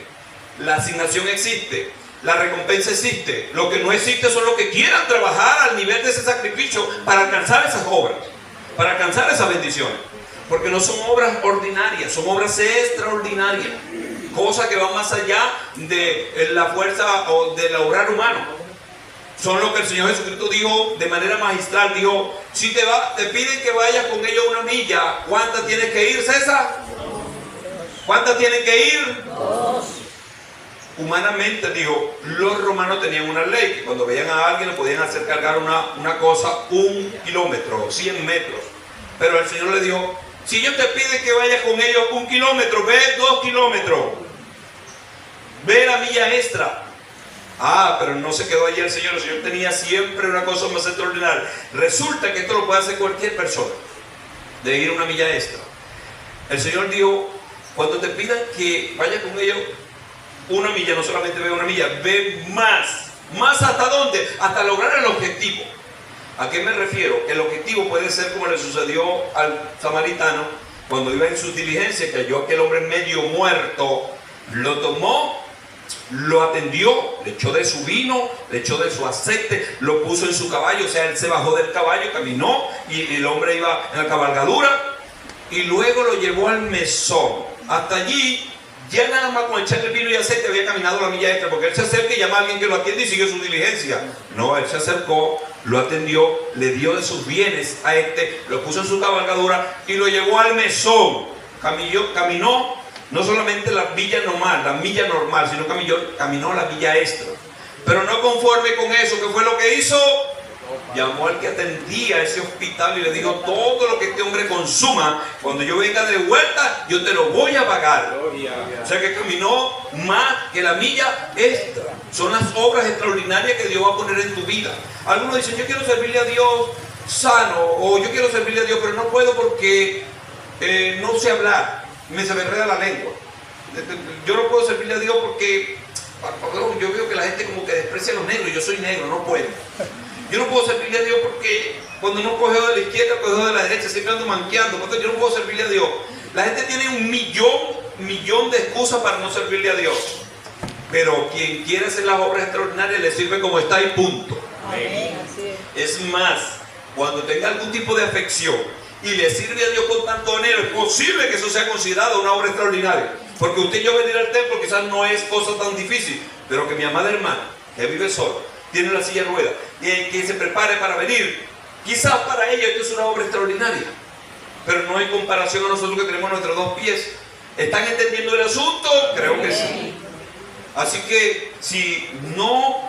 la asignación existe, la recompensa existe. Lo que no existe son los que quieran trabajar al nivel de ese sacrificio para alcanzar esas obras, para alcanzar esas bendiciones. Porque no son obras ordinarias, son obras extraordinarias. Cosas que van más allá de la fuerza o del obrar humano. Son lo que el Señor Jesucristo dijo de manera magistral. Dijo, si te piden que vayas con ellos una milla, ¿cuántas tienes que ir, César? ¿Cuántas tienen que ir? 2. Humanamente, dijo, los romanos tenían una ley, que cuando veían a alguien le podían hacer cargar una cosa 1 kilómetro, 100 metros. Pero el Señor le dijo, si ellos te piden que vayas con ellos 1 kilómetro, ve 2 kilómetros. Ve la milla extra. Pero no se quedó allí el Señor tenía siempre una cosa más extraordinaria. Resulta que esto lo puede hacer cualquier persona, de ir una milla extra. El Señor dijo, cuando te pidan que vayas con ellos una milla, no solamente ve una milla, ve más. ¿Más hasta dónde? Hasta lograr el objetivo. ¿A qué me refiero? El objetivo puede ser como le sucedió al samaritano cuando iba en sus diligencias, que halló a aquel hombre medio muerto, lo tomó, lo atendió, le echó de su vino, le echó de su aceite, lo puso en su caballo, o sea, él se bajó del caballo, caminó, y el hombre iba en la cabalgadura, y luego lo llevó al mesón. Hasta allí, ya nada más con echarle vino y aceite había caminado la milla extra, porque él se acerca y llama a alguien que lo atiende y sigue su diligencia. No, él se acercó, lo atendió, le dio de sus bienes a lo puso en su cabalgadura y lo llevó al mesón. Caminó no solamente la milla normal, sino caminó la milla extra. Pero no conforme con eso, ¿qué fue lo que hizo? Llamó al que atendía a ese hospital y le dijo, todo lo que este hombre consuma, cuando yo venga de vuelta, yo te lo voy a pagar. O sea que caminó más que la milla extra. Son las obras extraordinarias que Dios va a poner en tu vida. Algunos dicen, yo quiero servirle a Dios sano, o yo quiero servirle a Dios, pero no puedo porque no sé hablar, me se me enreda la lengua. Yo no puedo servirle a Dios porque yo veo que la gente como que desprecia a los negros. Yo soy negro, no puedo. Yo no puedo servirle a Dios porque cuando no cogeo de la izquierda, cogeo de la derecha, siempre ando manqueando. Por tanto, yo no puedo servirle a Dios. La gente tiene un millón de excusas para no servirle a Dios. Pero quien quiere hacer las obras extraordinarias le sirve como está y punto. Amén. Es más, cuando tenga algún tipo de afección y le sirve a Dios con tanto anhelo, es posible que eso sea considerado una obra extraordinaria. Porque usted y yo venir al templo quizás no es cosa tan difícil, pero que mi amada hermana, que vive sola, tiene la silla de ruedas, que se prepare para venir, quizás para ella esto es una obra extraordinaria, pero no hay comparación a nosotros que tenemos nuestros dos pies. ¿Están entendiendo el asunto? Creo que sí. Así que si no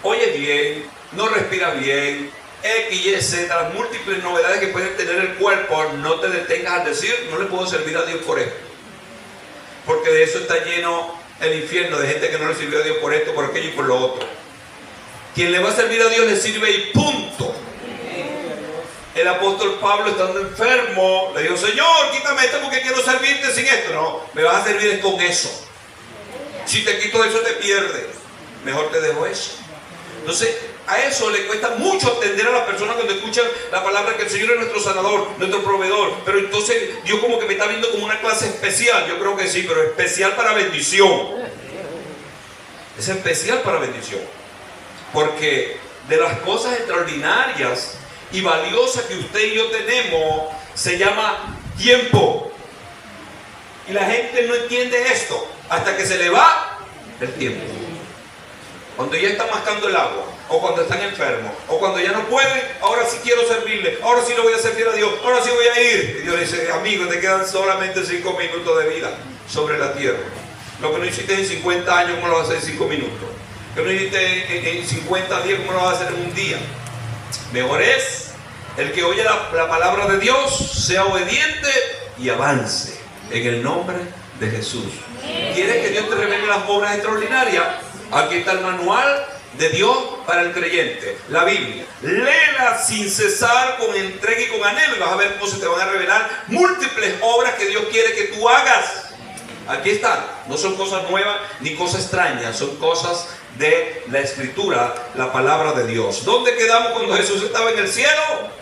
oyes bien, no respiras bien, X, Y, Z, las múltiples novedades que puede tener el cuerpo, no te detengas al decir, no le puedo servir a Dios por esto. Porque de eso está lleno el infierno, de gente que no le sirvió a Dios por esto, por aquello y por lo otro. Quien le va a servir a Dios le sirve y punto. El apóstol Pablo, estando enfermo, le dijo: Señor, quítame esto porque quiero servirte sin esto. No, me vas a servir con eso. Si te quito eso te pierdes. Mejor te dejo eso. Entonces, a eso le cuesta mucho atender a las personas cuando escuchan la palabra que el Señor es nuestro sanador, nuestro proveedor. Pero entonces Dios como que me está viendo como una clase especial. Yo creo que sí, pero especial para bendición. Es especial para bendición. Porque de las cosas extraordinarias y valiosas que usted y yo tenemos, se llama tiempo. Y la gente no entiende esto hasta que se le va el tiempo. Cuando ya están mascando el agua, o cuando están enfermos, o cuando ya no pueden, ahora sí quiero servirle, ahora sí le voy a servir a Dios, ahora sí voy a ir. Y Dios le dice: amigo, te quedan solamente 5 minutos de vida sobre la tierra. Lo que no hiciste en 50 años, ¿cómo lo vas a hacer en 5 minutos? Lo que no hiciste en 50 días, ¿cómo lo vas a hacer en un día? Mejor es el que oye la palabra de Dios, sea obediente y avance en el nombre de Jesús. ¿Quieres que Dios te revele las obras extraordinarias? Aquí está el manual de Dios para el creyente, la Biblia. Léela sin cesar, con entrega y con anhelo, y vas a ver cómo se te van a revelar múltiples obras que Dios quiere que tú hagas. Aquí están. No son cosas nuevas ni cosas extrañas, son cosas de la Escritura, la palabra de Dios. ¿Dónde quedamos cuando Jesús estaba en el cielo?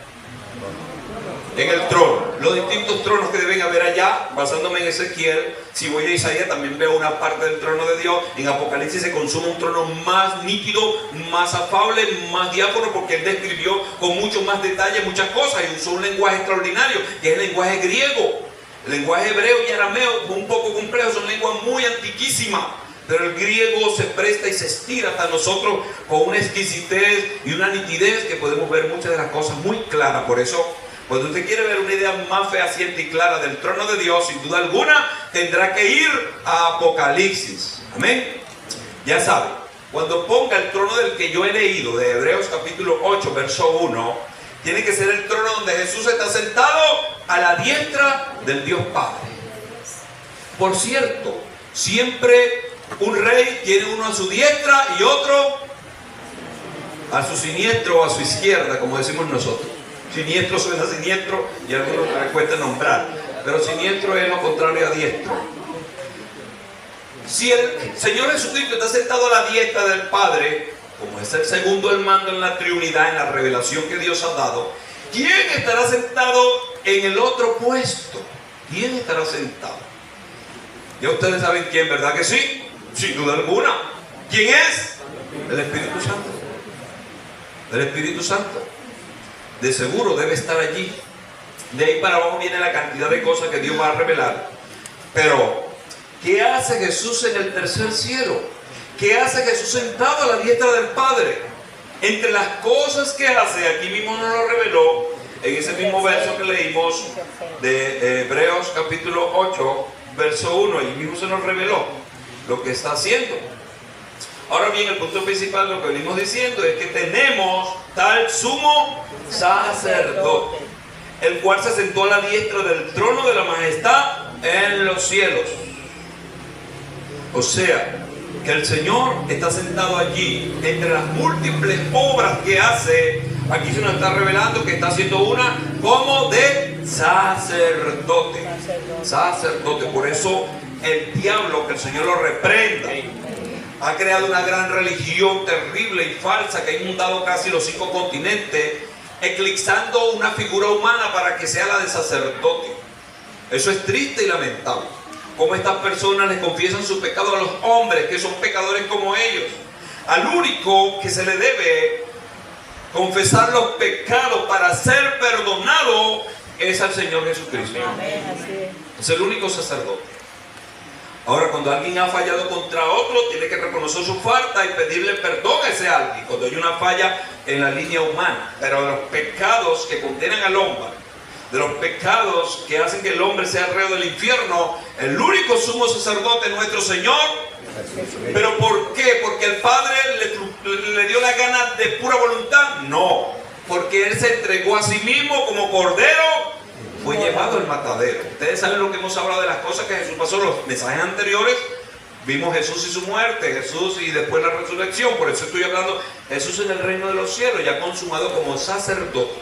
En el trono. Los distintos tronos que deben haber allá, basándome en Ezequiel. Si voy a Isaías también veo una parte del trono de Dios. En Apocalipsis se consume un trono más nítido, más afable, más diáfano, porque él describió con mucho más detalle muchas cosas y usó un lenguaje extraordinario, que es el lenguaje griego. El lenguaje hebreo y arameo, un poco complejo, son lenguas muy antiquísimas, pero el griego se presta y se estira hasta nosotros con una exquisitez y una nitidez que podemos ver muchas de las cosas muy claras. Por eso, cuando usted quiere ver una idea más fehaciente y clara del trono de Dios, sin duda alguna, tendrá que ir a Apocalipsis. Amén. Ya sabe, cuando ponga el trono del que yo he leído, de Hebreos capítulo 8, verso 1, tiene que ser el trono donde Jesús está sentado a la diestra del Dios Padre. Por cierto, siempre un rey tiene uno a su diestra y otro a su siniestro o a su izquierda, como decimos nosotros. Siniestro suena siniestro y a algunos les cuesta nombrar, pero siniestro es lo contrario a diestro. Si el Señor Jesucristo está sentado a la diestra del Padre, como es el segundo del mando en la Trinidad, en la revelación que Dios ha dado, ¿quién estará sentado en el otro puesto? ¿Quién estará sentado? Ya ustedes saben quién, ¿verdad que sí? Sin duda alguna. ¿Quién es? El Espíritu Santo. El Espíritu Santo. De seguro debe estar allí. De ahí para abajo viene la cantidad de cosas que Dios va a revelar. Pero, ¿qué hace Jesús en el tercer cielo? ¿Qué hace Jesús sentado a la diestra del Padre? Entre las cosas que hace, aquí mismo nos lo reveló, en ese mismo verso que leímos de Hebreos capítulo 8, verso 1, ahí mismo se nos reveló lo que está haciendo. Ahora bien, el punto principal, lo que venimos diciendo, es que tenemos tal sumo sacerdote, el cual se sentó a la diestra del trono de la majestad en los cielos. O sea, que el Señor está sentado allí. Entre las múltiples obras que hace, aquí se nos está revelando que está haciendo una como de sacerdote. Sacerdote. Por eso el diablo, que el Señor lo reprenda, Ha creado una gran religión terrible y falsa que ha inundado casi los 5 continentes, eclipsando una figura humana para que sea la de sacerdote. Eso es triste y lamentable. Cómo estas personas les confiesan su pecado a los hombres, que son pecadores como ellos. Al único que se le debe confesar los pecados para ser perdonado es al Señor Jesucristo. Es el único sacerdote. Ahora, cuando alguien ha fallado contra otro, tiene que reconocer su falta y pedirle perdón a ese alguien, cuando hay una falla en la línea humana. Pero de los pecados que condenan al hombre, de los pecados que hacen que el hombre sea reo del infierno, el único sumo sacerdote es nuestro Señor. ¿Pero por qué? ¿Porque el Padre le dio la gana de pura voluntad? No, porque Él se entregó a sí mismo como cordero, fue llevado al matadero. Ustedes saben lo que hemos hablado de las cosas que Jesús pasó en los mensajes anteriores. Vimos Jesús y su muerte, Jesús y después la resurrección. Por eso estoy hablando Jesús en el reino de los cielos, ya consumado como sacerdote.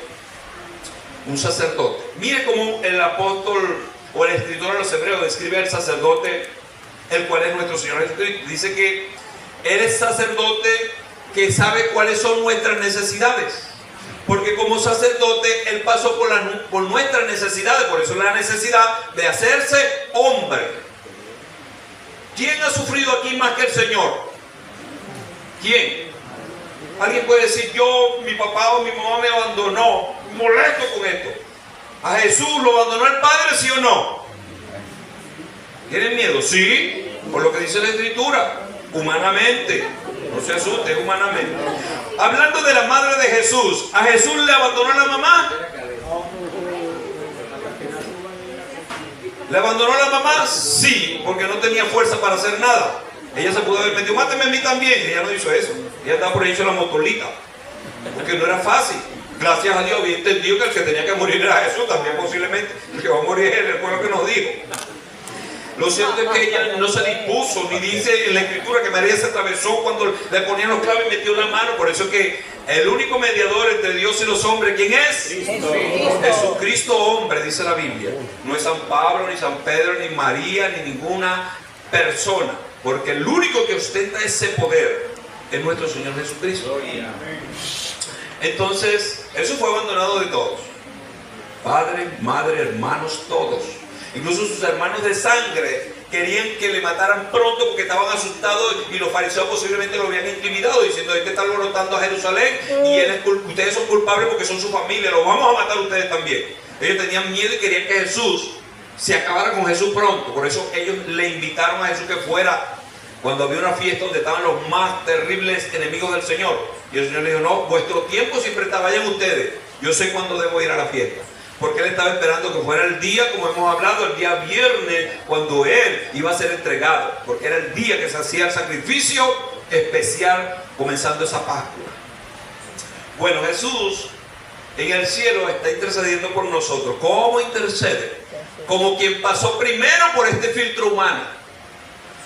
Un sacerdote. Mire cómo el apóstol o el escritor de los Hebreos describe al sacerdote, el cual es nuestro Señor Jesucristo. Dice que Él es sacerdote que sabe cuáles son nuestras necesidades. Porque como sacerdote Él pasó por nuestras necesidades. Por eso la necesidad de hacerse hombre. ¿Quién ha sufrido aquí más que el Señor? ¿Quién? Alguien puede decir, mi papá o mi mamá me abandonó. Molesto con esto. ¿A Jesús lo abandonó el Padre, sí o no? ¿Tienen miedo? Sí, por lo que dice la Escritura. Humanamente. No se asuste, humanamente. Hablando de la madre de Jesús, ¿a Jesús le abandonó la mamá? ¿Le abandonó la mamá? Sí, porque no tenía fuerza para hacer nada. Ella se pudo haber metido, máteme a mí también. Ella no hizo eso. Ella estaba por ahí hecho la motolita. Porque no era fácil. Gracias a Dios había entendido que el que tenía que morir era Jesús, también posiblemente. El que va a morir es él, fue lo que nos dijo. Lo cierto es que ella no se dispuso, ni dice en la Escritura que María se atravesó cuando le ponían los clavos y metió la mano. Por eso es que el único mediador entre Dios y los hombres, ¿quién es? Cristo. Jesucristo hombre, dice la Biblia. No es San Pablo, ni San Pedro, ni María, ni ninguna persona. Porque el único que ostenta ese poder es nuestro Señor Jesucristo. Entonces, Jesús fue abandonado de todos. Padre, madre, hermanos, todos. Incluso sus hermanos de sangre querían que le mataran pronto porque estaban asustados y los fariseos posiblemente lo habían intimidado diciendo, este está alborotando a Jerusalén y ustedes son culpables porque son su familia, los vamos a matar a ustedes también. Ellos tenían miedo y querían que Jesús se acabara con Jesús pronto. Por eso ellos le invitaron a Jesús que fuera cuando había una fiesta donde estaban los más terribles enemigos del Señor. Y el Señor le dijo, no, vuestro tiempo siempre está, vayan ustedes, yo sé cuándo debo ir a la fiesta. Porque Él estaba esperando que fuera el día, como hemos hablado, el día viernes, cuando Él iba a ser entregado. Porque era el día que se hacía el sacrificio especial, comenzando esa Pascua. Bueno, Jesús en el cielo está intercediendo por nosotros. ¿Cómo intercede? Como quien pasó primero por este filtro humano.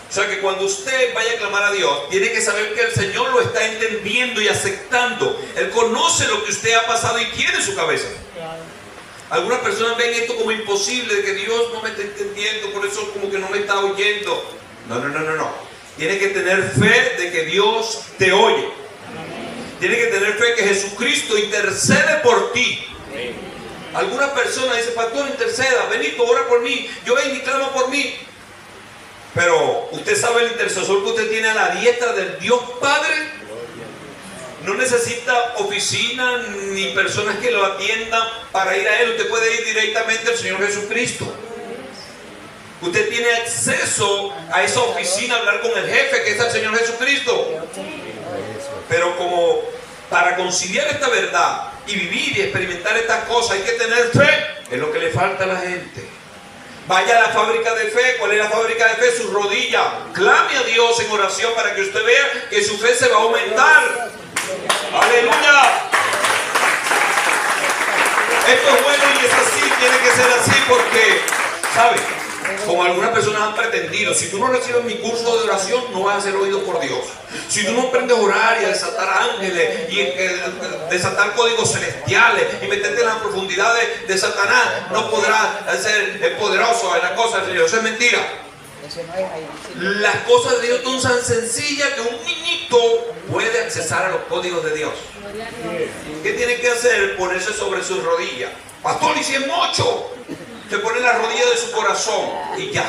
O sea que cuando usted vaya a clamar a Dios, tiene que saber que el Señor lo está entendiendo y aceptando. Él conoce lo que usted ha pasado y tiene en su cabeza. Algunas personas ven esto como imposible, de que Dios no me está entendiendo, por eso como que no me está oyendo. No. Tiene que tener fe de que Dios te oye. Tiene que tener fe que Jesucristo intercede por ti. Algunas personas dicen, pastor, interceda, Benito, ora por mí, yo ven y clamo por mí. Pero usted sabe el intercesor que usted tiene a la diestra del Dios Padre. No necesita oficina ni personas que lo atiendan para ir a Él. Usted puede ir directamente al Señor Jesucristo. Usted tiene acceso a esa oficina, a hablar con el jefe, que es el Señor Jesucristo. Pero como para conciliar esta verdad y vivir y experimentar estas cosas hay que tener fe. Es lo que le falta a la gente. Vaya a la fábrica de fe. ¿Cuál es la fábrica de fe? Su rodilla. Clame a Dios en oración para que usted vea que su fe se va a aumentar. ¡Aleluya! Esto es bueno y es así, tiene que ser así porque, ¿sabe? Como algunas personas han pretendido, si tú no recibes mi curso de oración, no vas a ser oído por Dios. Si tú no aprendes a orar y a desatar ángeles y desatar códigos celestiales y meterte en las profundidades de Satanás, no podrás ser poderoso en la cosa del Señor. Eso es mentira. Eso no es ahí. Las cosas de Dios son tan sencillas que un niñito puede accesar a los códigos de Dios. ¿Qué tiene que hacer? Ponerse sobre sus rodillas. Pastor, y si es mocho, se pone en la rodilla de su corazón y ya.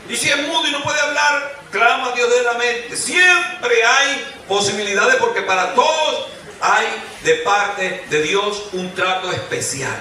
Y si es mudo y no puede hablar, clama a Dios de la mente. Siempre hay posibilidades, porque para todos hay de parte de Dios un trato especial.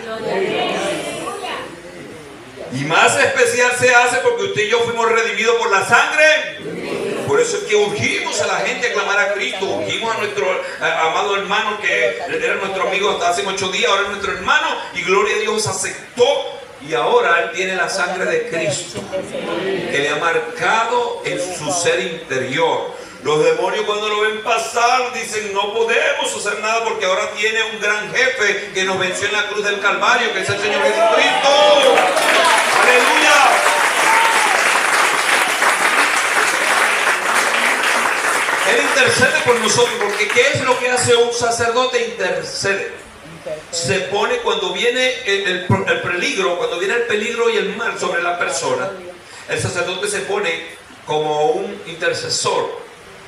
Y más especial se hace porque usted y yo fuimos redimidos por la sangre. Por eso es que urgimos a la gente a clamar a Cristo. Urgimos a nuestro amado hermano, que era nuestro amigo hasta hace 8 días, ahora es nuestro hermano, y gloria a Dios, aceptó. Y ahora él tiene la sangre de Cristo que le ha marcado en su ser interior. Los demonios, cuando lo ven pasar, dicen: no podemos hacer nada, porque ahora tiene un gran jefe que nos venció en la cruz del Calvario, que es el Señor Jesucristo. ¡Aleluya! Él intercede por nosotros, porque ¿qué es lo que hace un sacerdote? Intercede. Se pone cuando viene el peligro, cuando viene el peligro y el mal sobre la persona. El sacerdote se pone como un intercesor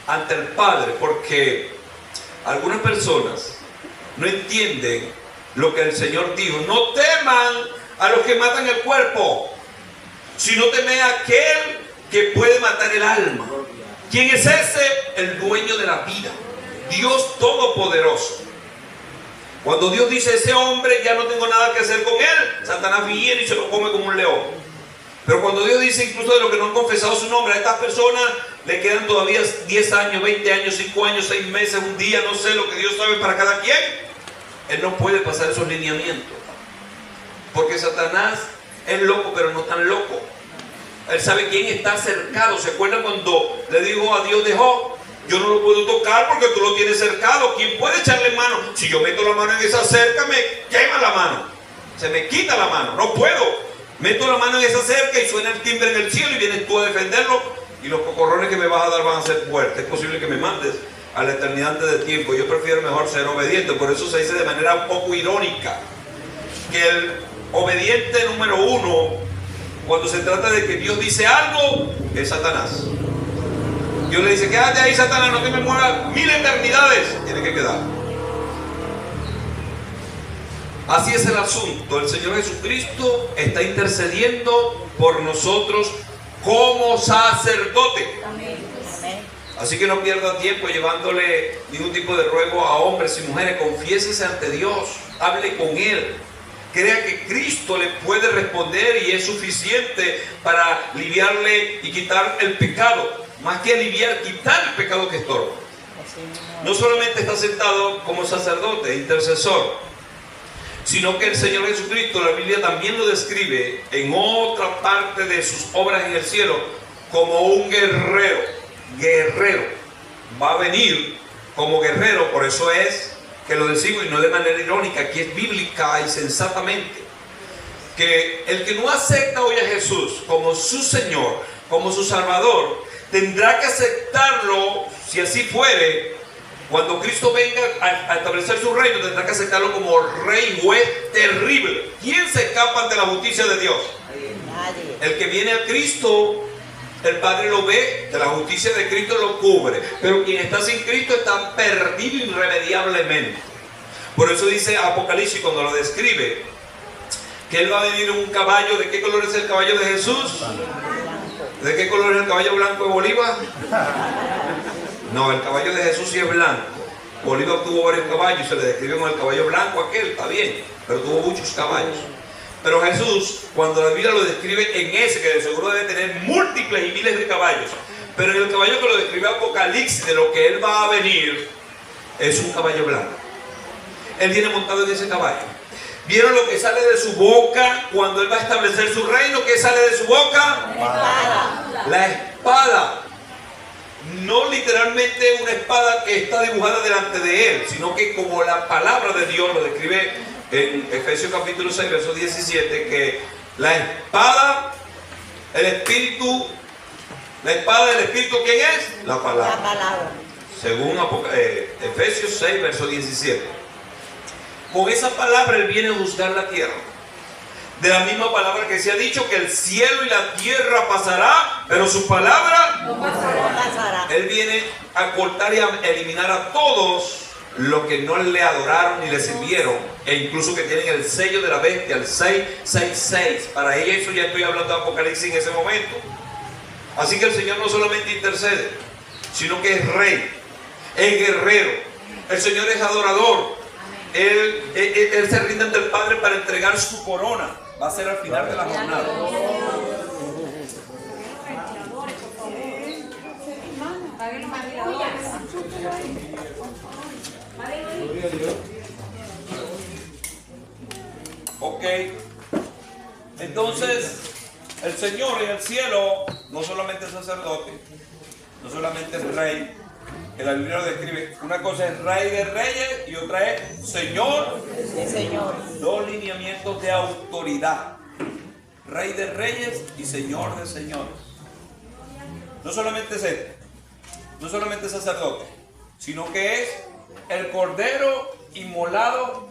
ante el Padre, porque algunas personas no entienden lo que el Señor dijo: no teman a los que matan el cuerpo, sino temen a aquel que puede matar el alma. ¿Quién es ese? El dueño de la vida, Dios Todopoderoso. Cuando Dios dice: ese hombre ya no tengo nada que hacer con él, Satanás viene y se lo come como un león. Pero cuando Dios dice, incluso de los que no han confesado su nombre, a estas personas le quedan todavía 10 años, 20 años, 5 años, 6 meses, un día, no sé, lo que Dios sabe para cada quien. Él no puede pasar esos lineamientos, porque Satanás es loco, pero no tan loco. Él sabe quién está cercado. ¿Se acuerdan cuando le dijo a Dios de Job: yo no lo puedo tocar porque tú lo tienes cercado? ¿Quién puede echarle mano? Si yo meto la mano en esa cerca, me quema la mano, se me quita la mano, no puedo. Meto la mano en esa cerca y suena el timbre en el cielo y vienes tú a defenderlo, y los cocorrones que me vas a dar van a ser fuertes. Es posible que me mandes a la eternidad antes de tiempo. Yo prefiero mejor ser obediente. Por eso se dice de manera un poco irónica que el obediente número 1, cuando se trata de que Dios dice algo, es Satanás. Dios le dice: quédate ahí, Satanás, no te me muevas 1000 eternidades. Tiene que quedar. Así es el asunto. El Señor Jesucristo está intercediendo por nosotros como sacerdote. Así que no pierda tiempo llevándole ningún tipo de ruego a hombres y mujeres. Confiésese ante Dios, hable con Él. Crea que Cristo le puede responder y es suficiente para aliviarle y quitar el pecado. Más que aliviar, quitar el pecado que estorba. No solamente está sentado como sacerdote, intercesor, sino que el Señor Jesucristo, la Biblia también lo describe en otra parte de sus obras en el cielo como un guerrero. Guerrero. Va a venir como guerrero. Por eso es que lo decimos, y no de manera irónica, aquí es bíblica y sensatamente, que el que no acepta hoy a Jesús como su Señor, como su Salvador, tendrá que aceptarlo, si así fuere, cuando Cristo venga a establecer su reino, tendrá que aceptarlo como rey, juez terrible. ¿Quién se escapa ante la justicia de Dios? Nadie. El que viene a Cristo, el Padre lo ve, de la justicia de Cristo lo cubre. Pero quien está sin Cristo está perdido irremediablemente. Por eso dice Apocalipsis, cuando lo describe, que Él va a venir en un caballo. ¿De qué color es el caballo de Jesús? ¿De qué color es el caballo blanco de Bolívar? No, el caballo de Jesús sí es blanco. Bolívar tuvo varios caballos, se le describe como el caballo blanco aquel, está bien, pero tuvo muchos caballos. Pero Jesús, cuando la Biblia lo describe en ese, que de seguro debe tener múltiples y miles de caballos, pero en el caballo que lo describe Apocalipsis, de lo que Él va a venir, es un caballo blanco. Él viene montado en ese caballo. ¿Vieron lo que sale de su boca cuando Él va a establecer su reino? ¿Qué sale de su boca? La espada. La espada. No literalmente una espada que está dibujada delante de Él, sino que como la palabra de Dios lo describe en Efesios capítulo 6, verso 17, que la espada, el Espíritu, la espada del Espíritu, ¿quién es? La palabra. La palabra. Según Efesios 6, verso 17. Con esa palabra Él viene a juzgar la tierra. De la misma palabra que se ha dicho, que el cielo y la tierra pasará, pero su palabra No pasará. Él viene a cortar y a eliminar a todos los que no le adoraron ni le sirvieron, e incluso que tienen el sello de la bestia, el 666. Para eso ya estoy hablando de Apocalipsis en ese momento. Así que el Señor no solamente intercede, sino que es rey, es guerrero. El Señor es adorador. Él se rinde ante el Padre para entregar su corona. Va a ser al final de la jornada. Ok. Entonces, el Señor en el cielo no solamente es sacerdote, no solamente es rey, que la Biblia lo describe. Una cosa es rey de reyes y otra es Señor. Sí, Señor. Dos lineamientos de autoridad. Rey de reyes y Señor de señores. No solamente es él, no solamente es sacerdote, sino que es el Cordero inmolado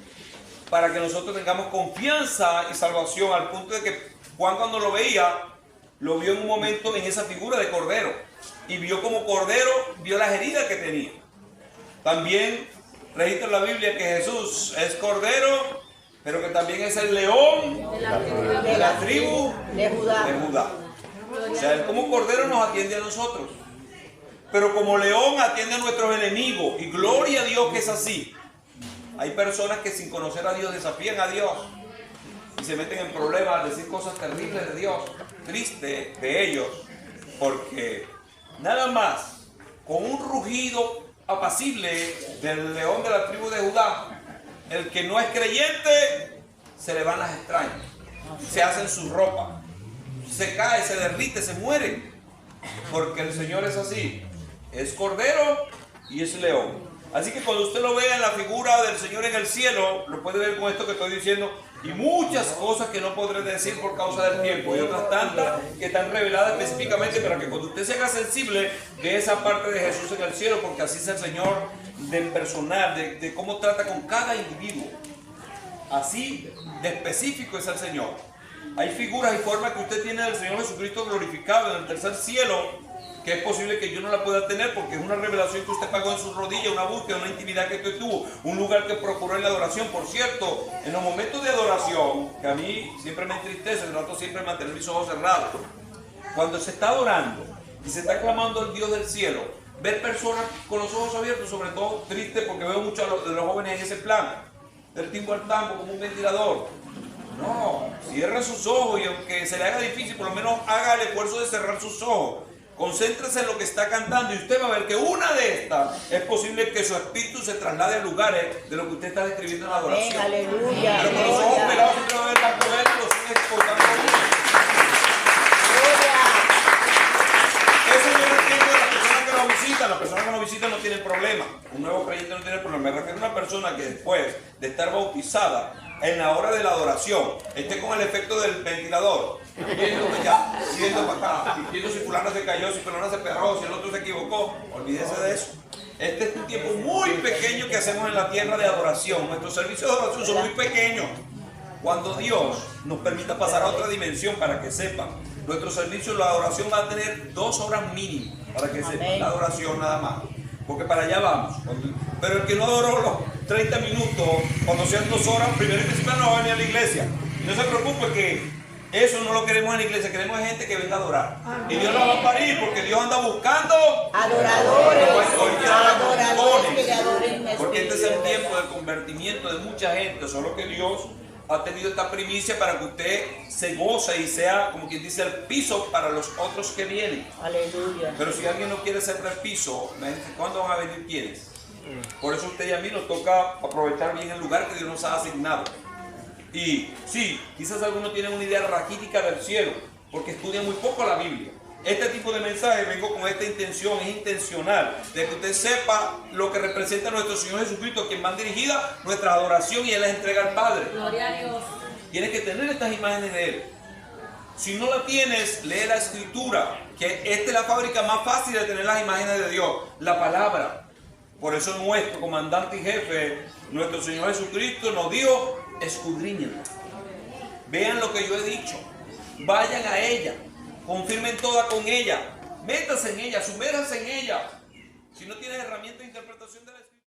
para que nosotros tengamos confianza y salvación, al punto de que Juan, cuando lo veía, lo vio en un momento en esa figura de Cordero, y vio como Cordero, vio las heridas que tenía. También registra en la Biblia que Jesús es Cordero, pero que también es el león de la tribu de Judá. O sea, Él como Cordero nos atiende a nosotros, pero como león atiende a nuestros enemigos, y gloria a Dios que es así. Hay personas que sin conocer a Dios desafían a Dios y se meten en problemas al decir cosas terribles de Dios. Triste de ellos, porque nada más con un rugido apacible del león de la tribu de Judá, el que no es creyente, se le van las extrañas, se hacen su ropa, se cae, se derrite, se muere, porque el Señor es así, es Cordero y es león. Así que cuando usted lo vea en la figura del Señor en el cielo, lo puede ver con esto que estoy diciendo, y muchas cosas que no podré decir por causa del tiempo, y otras tantas que están reveladas específicamente para que cuando usted se haga sensible de esa parte de Jesús en el cielo, porque así es el Señor del personal, de cómo trata con cada individuo. Así de específico es el Señor. Hay figuras y formas que usted tiene del Señor Jesucristo glorificado en el tercer cielo, que es posible que yo no la pueda tener porque es una revelación que usted pagó en sus rodillas, una búsqueda, una intimidad que usted tuvo, un lugar que procuró en la adoración. Por cierto, en los momentos de adoración, que a mí siempre me entristece, trato siempre de mantener mis ojos cerrados, cuando se está adorando y se está clamando al Dios del cielo, ver personas con los ojos abiertos, sobre todo triste porque veo muchos de los jóvenes en ese plan, del timbo al tambo como un ventilador. No, cierre sus ojos, y aunque se le haga difícil, por lo menos haga el esfuerzo de cerrar sus ojos. Concéntrese en lo que está cantando y usted va a ver que una de estas es posible que su espíritu se traslade a lugares de lo que usted está describiendo en la adoración. Aleluya. Pero con los ojos pelados siempre va a ver tanto ver los siguen exportando. Eso yo lo entiendo de las personas que nos visitan. Las personas que nos visitan no tienen problema. Un nuevo creyente no tiene problema. Me refiero a una persona que después de estar bautizada, en la hora de la adoración, esté con el efecto del ventilador, viendo allá, viendo para acá, viendo si fulano se cayó, si fulano se perró, si el otro se equivocó. Olvídese de eso. Este es un tiempo muy pequeño que hacemos en la tierra de adoración. Nuestros servicios de adoración son muy pequeños. Cuando Dios nos permita pasar a otra dimensión, para que sepan, nuestro servicio, la adoración va a tener 2 horas mínimo, para que sepan, la adoración nada más. Porque para allá vamos. Pero el que no adoró los 30 minutos, cuando sean 2 horas, primero y principal no va a venir a la iglesia. Y no se preocupe que eso no lo queremos en la iglesia, queremos gente que venga a adorar. Y Dios la va a parir porque Dios anda buscando Adoradores que le adoren en porque este es el espíritu. tiempo del convertimiento de mucha gente, solo que Dios ha tenido esta primicia para que usted se goce y sea, como quien dice, el piso para los otros que vienen. Aleluya. Pero si alguien no quiere ser el piso, ¿cuándo van a venir quiénes? Por eso a usted y a mí nos toca aprovechar bien el lugar que Dios nos ha asignado. Y sí, quizás algunos tienen una idea raquítica del cielo, porque estudian muy poco la Biblia. Este tipo de mensaje vengo con esta intención, es intencional, de que usted sepa lo que representa nuestro Señor Jesucristo, a quien van dirigida nuestra adoración y Él las entrega al Padre. Gloria a Dios. Tienes que tener estas imágenes de Él. Si no la tienes, lee la Escritura, que esta es la fábrica más fácil de tener las imágenes de Dios, la palabra. Por eso nuestro comandante y jefe, nuestro Señor Jesucristo, nos dijo: escudriñen. Vean lo que yo he dicho. Vayan a ella. Confirmen toda con ella. Métanse en ella, sumérjanse en ella. Si no tienes herramienta de interpretación de la